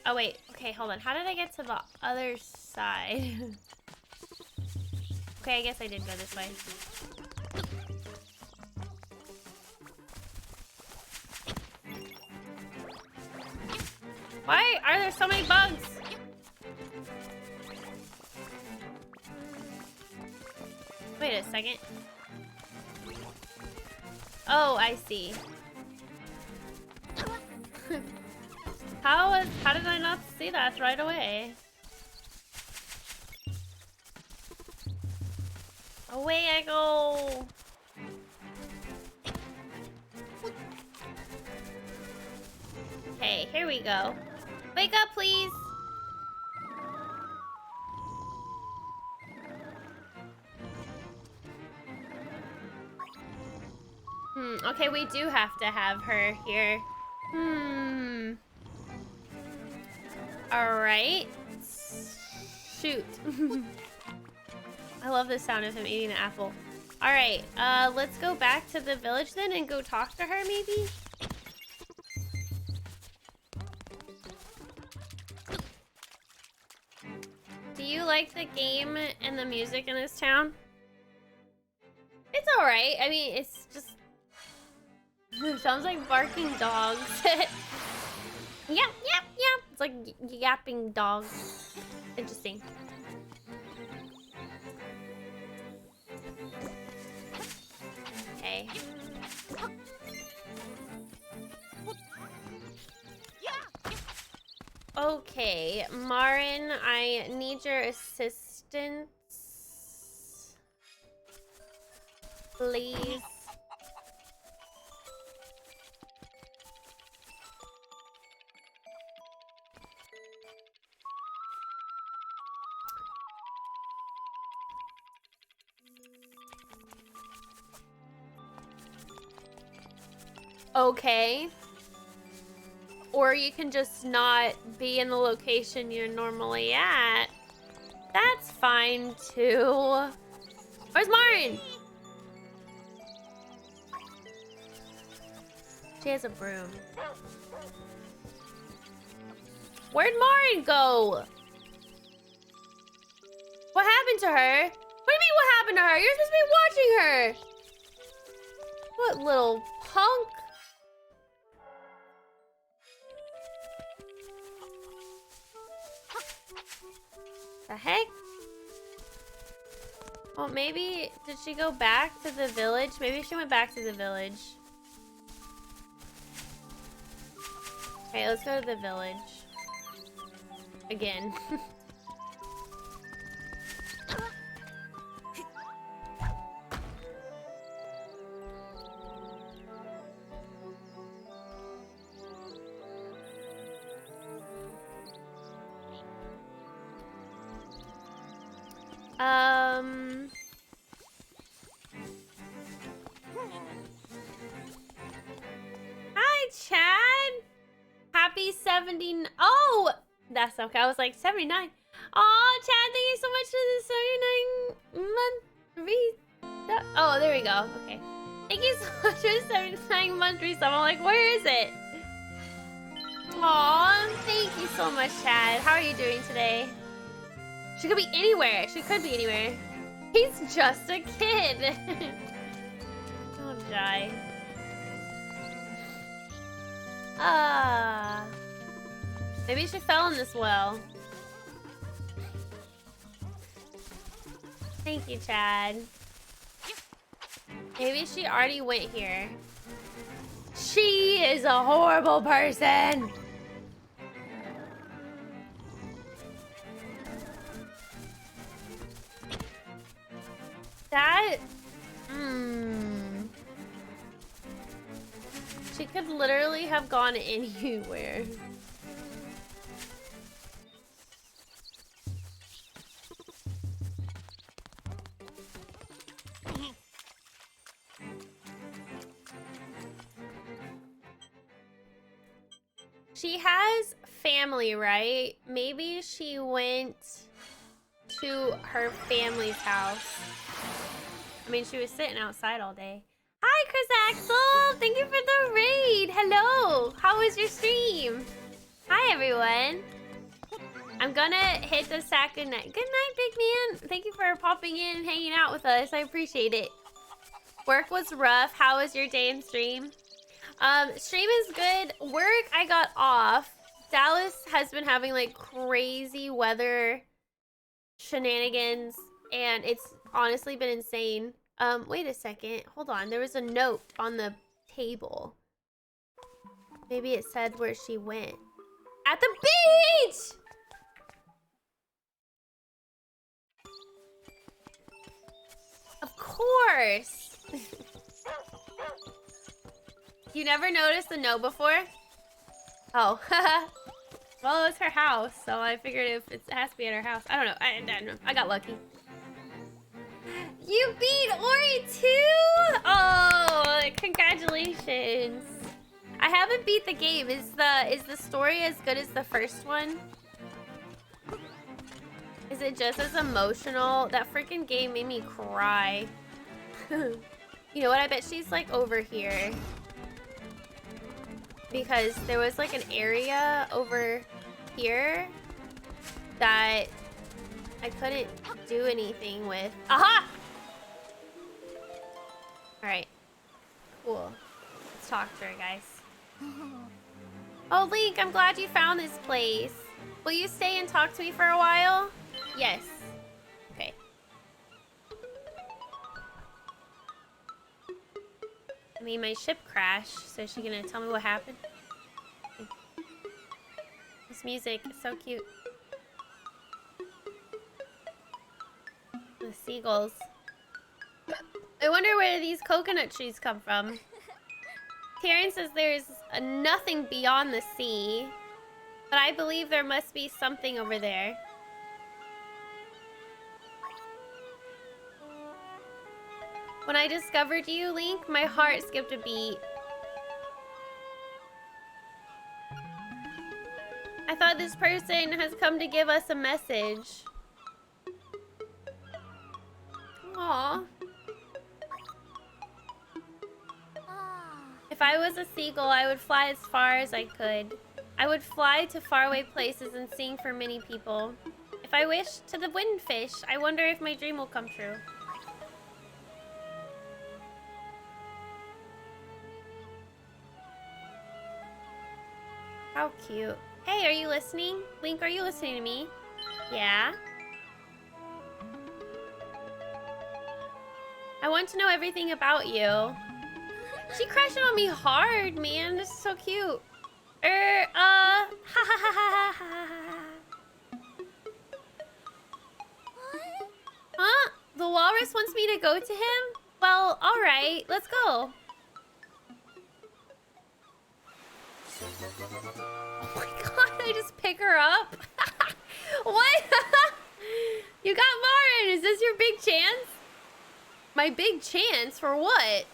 A: Oh, wait. Okay, hold on. How did I get to the other side? Okay, I guess I did go this way. Why are there so many bugs? Wait a second. Oh, I see. How did I not see that right away? Away I go. Okay, here we go. Wake up, please. Okay, we do have to have her here. Alright. Shoot. I love the sound of him eating an apple. Alright, let's go back to the village then and go talk to her, maybe? Do you like the game and the music in this town? It's alright. I mean, it's just... It sounds like barking dogs. Yep. It's like yapping dogs. Interesting. Okay. Okay, Marin, I need your assistance. Please. Okay. Or you can just not be in the location you're normally at. That's fine too. Where's Marin? She has a broom. Where'd Marin go? What happened to her? What do you mean what happened to her? You're supposed to be watching her. What little punk? The heck? Well, maybe, did she go back to the village? Maybe she went back to the village. Okay, let's go to the village. Again. Hi, Chad. Happy 70. Oh, that's okay. I was like 79. Oh, Chad, thank you so much for the 79 month oh, there we go. Okay. Thank you so much for the 79 month resub. I'm like, where is it? Aw, thank you so much, Chad. How are you doing today? She could be anywhere. She could be anywhere. He's just a kid. Don't die. Maybe she fell in this well. Thank you, Chad. Maybe she already went here. She is a horrible person. That... She could literally have gone anywhere. She has family, right? Maybe she went to her family's house. I mean, she was sitting outside all day. Hi, Chris Axel! Thank you for the raid! Hello! How was your stream? Hi, everyone! I'm gonna hit the sack good night. Good night, big man! Thank you for popping in and hanging out with us. I appreciate it. Work was rough. How was your day and stream? Stream is good. Work, I got off. Dallas has been having, like, crazy weather shenanigans, and it's honestly been insane. Wait a second. Hold on. There was a note on the table. Maybe it said where she went. At the beach! Of course! You never noticed the note before? Oh. Well, it's her house, so I figured if it has to be at her house. I don't know. I don't know. I got lucky. You beat Ori too? Oh, congratulations. I haven't beat the game. Is the story as good as the first one? Is it just as emotional? That freaking game made me cry. You know what? I bet she's like over here. Because there was like an area over here that I couldn't do anything with. Aha! Alright. Cool. Let's talk to her, guys. Oh, Link, I'm glad you found this place. Will you stay and talk to me for a while? Yes. Okay. I mean, my ship crashed, so is she gonna tell me what happened? This music is so cute. The seagulls. I wonder where these coconut trees come from. Taryn says there's nothing beyond the sea, but I believe there must be something over there. When I discovered you, Link, my heart skipped a beat. I thought this person has come to give us a message. Aww. If I was a seagull, I would fly as far as I could. I would fly to faraway places and sing for many people. If I wish to the windfish, I wonder if my dream will come true. How cute. Hey, are you listening? Link, are you listening to me? Yeah? I want to know everything about you. She crashed on me hard, man. This is so cute. Ha ha ha ha ha. Huh? The walrus wants me to go to him? Well, alright. Let's go. Oh my god, I just pick her up? What? You got Marin. Is this your big chance? My big chance for what?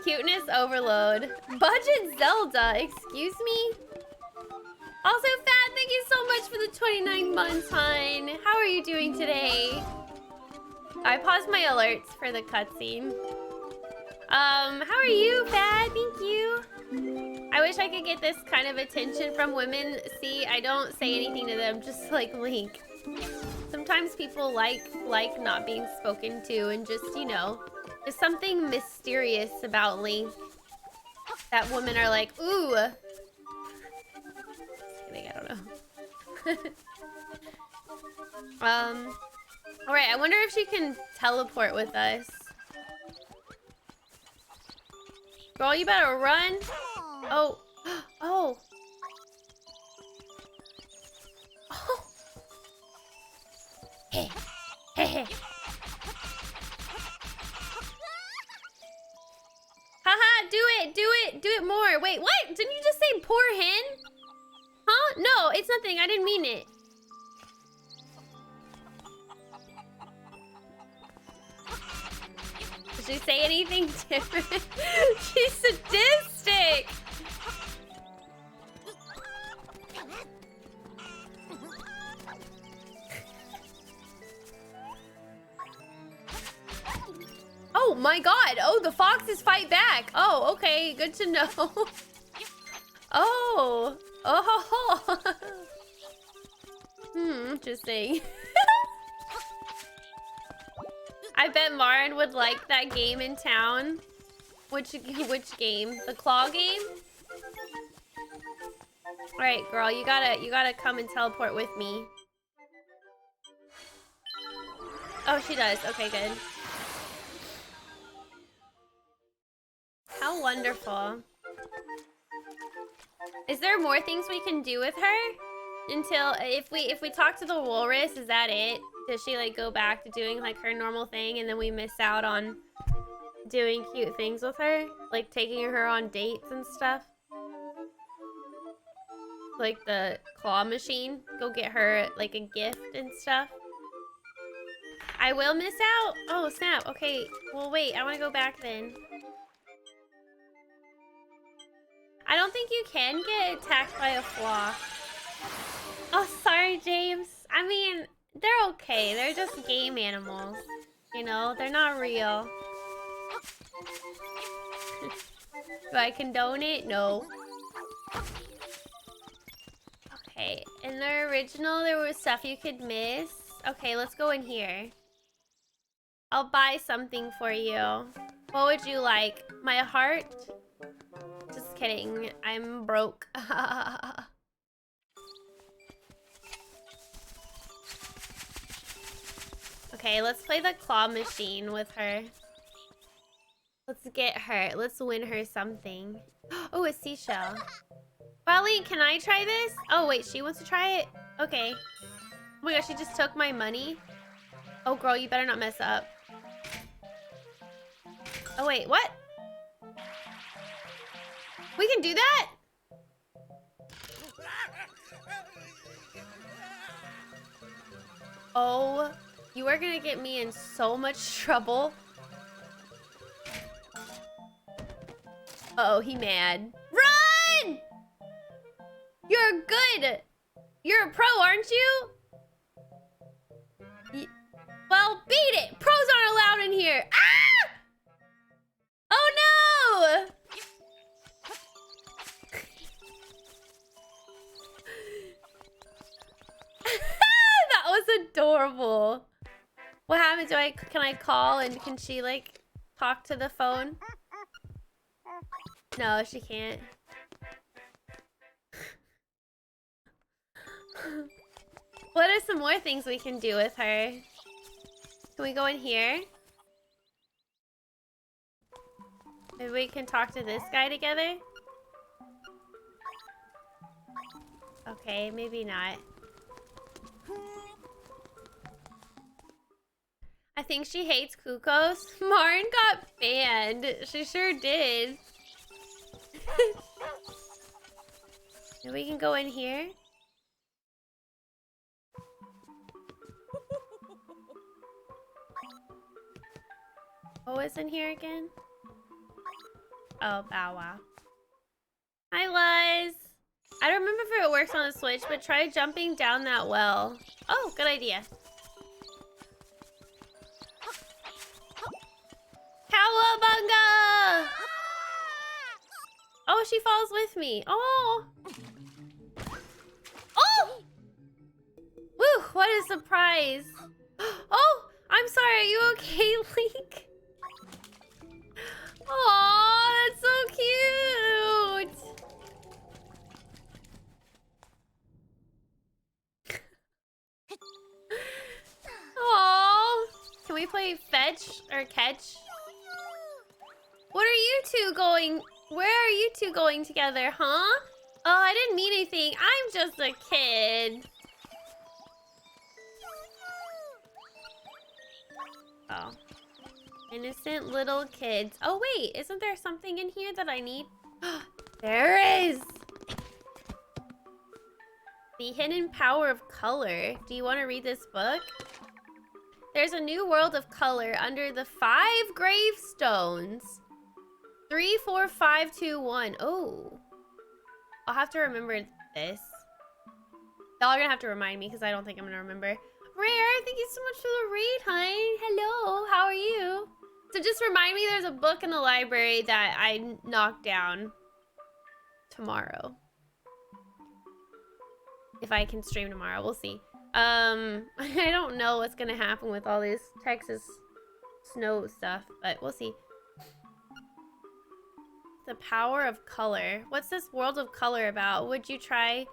A: Cuteness overload. Budget Zelda, excuse me? Also, Fat, thank you so much for the 29 months, hon. How are you doing today? I paused my alerts for the cutscene. How are you, Fat? Thank you. I wish I could get this kind of attention from women. See, I don't say anything to them, just like Link. Sometimes people like not being spoken to and just, you know, there's something mysterious about Link that women are like, ooh. Just kidding, I don't know. Alright, I wonder if she can teleport with us. Girl, you better run. Oh. Oh. Oh. Hey. Hey. Haha, do it. Do it. Do it more. Wait, what? Didn't you just say poor hen? Huh? No, it's nothing. I didn't mean it. Did she say anything different? She's sadistic. Oh my god. Oh, the foxes fight back. Oh, okay. Good to know. Oh. Oh. Interesting. I bet Marin would like that game in town. Which game? The claw game? Alright, girl, you gotta come and teleport with me. Oh, she does. Okay, good. How wonderful. Is there more things we can do with her? Until if we talk to the walrus, is that it? Does she like go back to doing like her normal thing and then we miss out on doing cute things with her? Like taking her on dates and stuff? Like the claw machine? Go get her like a gift and stuff? I will miss out? Oh snap, okay. Well wait, I wanna go back then. I don't think you can get attacked by a flaw. Oh, sorry, James. I mean, they're okay. They're just game animals. You know, they're not real. Do I condone it? No. Okay, in the original, there was stuff you could miss. Okay, let's go in here. I'll buy something for you. What would you like? My heart? Just kidding. I'm broke. Okay, let's play the claw machine with her. Let's get her. Let's win her something. Oh, a seashell. Polly, can I try this? Oh, wait, she wants to try it? Okay. Oh my gosh, she just took my money. Oh, girl, you better not mess up. Oh, wait, what? We can do that? Oh, you are gonna get me in so much trouble. Uh-oh, he mad. Run! You're good. You're a pro, aren't you? Well, beat it. Pros aren't allowed in here. Ah! adorable. What happened? Can I call and can she like talk to the phone? No, she can't. What are some more things we can do with her? Can we go in here? Maybe we can talk to this guy together? Okay, maybe not. I think she hates Kukos. Marin got banned. She sure did. Maybe we can go in here? What was in here again? Oh, Bow Wow. Hi, Luz. I don't remember if it works on the Switch, but try jumping down that well. Oh, good idea. Cowabunga! Oh, she falls with me. Oh! Oh! Woo, what a surprise. Oh, I'm sorry. Are you okay, Link? Oh, that's so cute. Oh, can we play fetch or catch? What are you two going? Where are you two going together, huh? Oh, I didn't mean anything. I'm just a kid. Oh. Innocent little kids. Oh, wait. Isn't there something in here that I need? There is. The Hidden Power of Color. Do you want to read this book? There's a new world of color under the 5 gravestones. 3, 4, 5, 2, 1. Oh. I'll have to remember this. Y'all are gonna have to remind me because I don't think I'm gonna remember. Rare, thank you so much for the raid, honey. Hello, how are you? So just remind me there's a book in the library that I knocked down tomorrow. If I can stream tomorrow, we'll see. I don't know what's gonna happen with all this Texas snow stuff, but we'll see. The power of color. What's this world of color about? Would you try?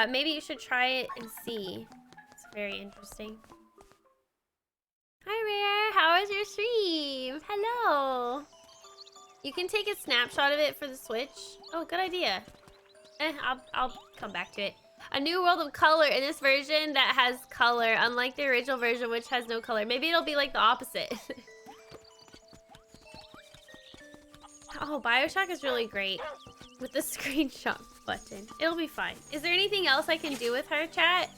A: Maybe you should try it and see. It's very interesting. Hi, Rare. How was your stream? Hello. You can take a snapshot of it for the Switch. Oh, good idea. I'll come back to it. A new world of color in this version that has color, unlike the original version, which has no color. Maybe it'll be like the opposite. Oh, Bioshock is really great with the screenshot button. It'll be fine. Is there anything else I can do with her, chat?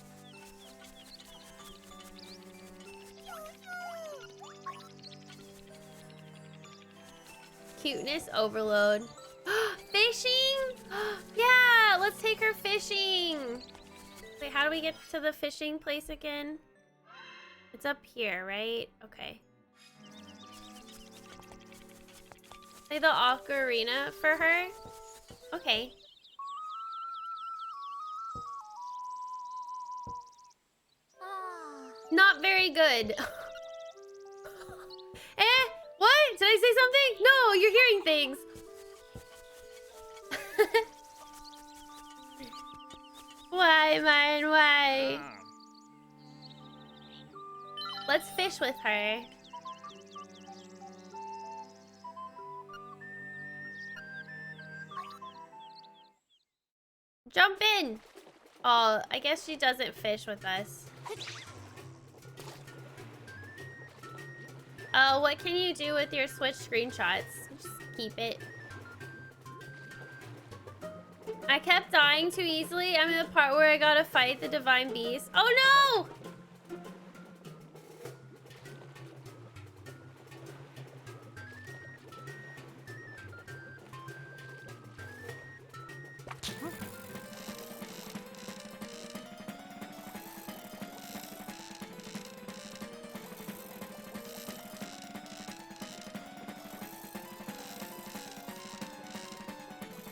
A: Cuteness overload. Fishing? Yeah, let's take her fishing. Wait, how do we get to the fishing place again? It's up here, right? Okay. Play the ocarina for her? Okay. Not very good. What? Did I say something? No, you're hearing things. Why, man? Why? Let's fish with her. Jump in! Oh, I guess she doesn't fish with us. What can you do with your Switch screenshots? Just keep it. I kept dying too easily. I'm in the part where I gotta fight the Divine Beast. Oh no!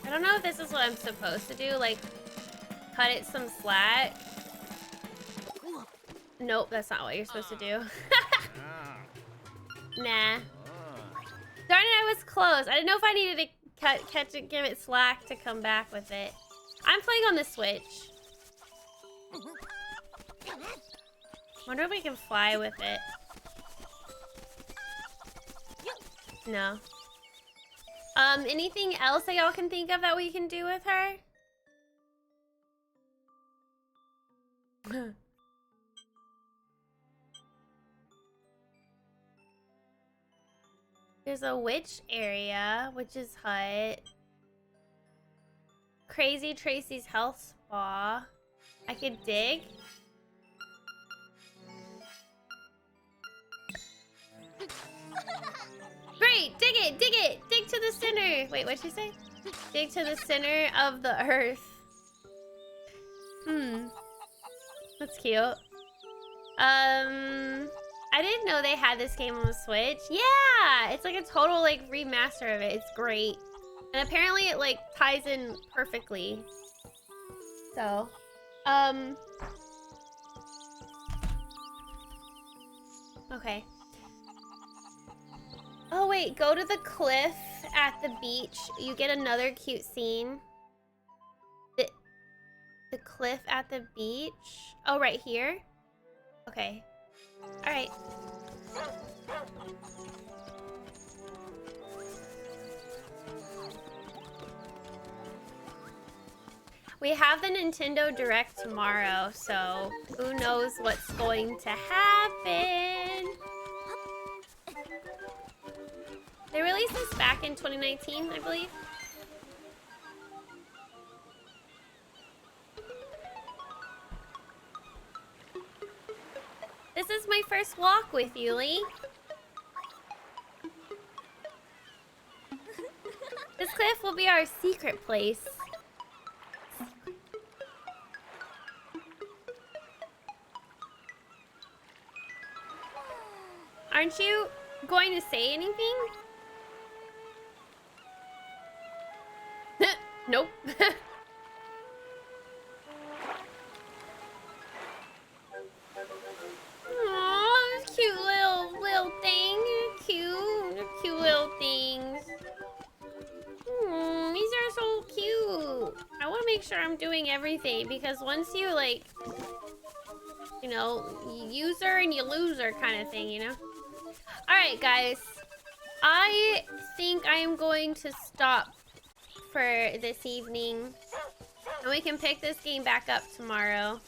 A: I don't know if this is what I'm supposed to do, like cut it some slack. Nope, that's not what you're supposed to do. Nah. Darn it, I was close. I didn't know if I needed to catch it, give it slack to come back with it. I'm playing on the Switch. Wonder if we can fly with it. No. Anything else that y'all can think of that we can do with her? There's a witch area, witch's hut. Crazy Tracy's health spa. I could dig. Great, dig it, dig it, dig to the center. Wait, what'd she say? Dig to the center of the earth. That's cute. I didn't know they had this game on the Switch. Yeah, it's like a total like remaster of it. It's great. And apparently it like ties in perfectly. So, okay. Oh wait, go to the cliff at the beach. You get another cute scene. The cliff at the beach? Oh, right here? Okay. Alright. We have the Nintendo Direct tomorrow, so who knows what's going to happen. They released this back in 2019, I believe. This is my first walk with you, Lee. This cliff will be our secret place. Aren't you going to say anything? Nope. Aw, cute little thing. Cute little things. These are so cute. I want to make sure I'm doing everything because once you like, you know, you use her and you lose her kind of thing, you know? Alright, guys. I think I am going to stop for this evening. And we can pick this game back up tomorrow.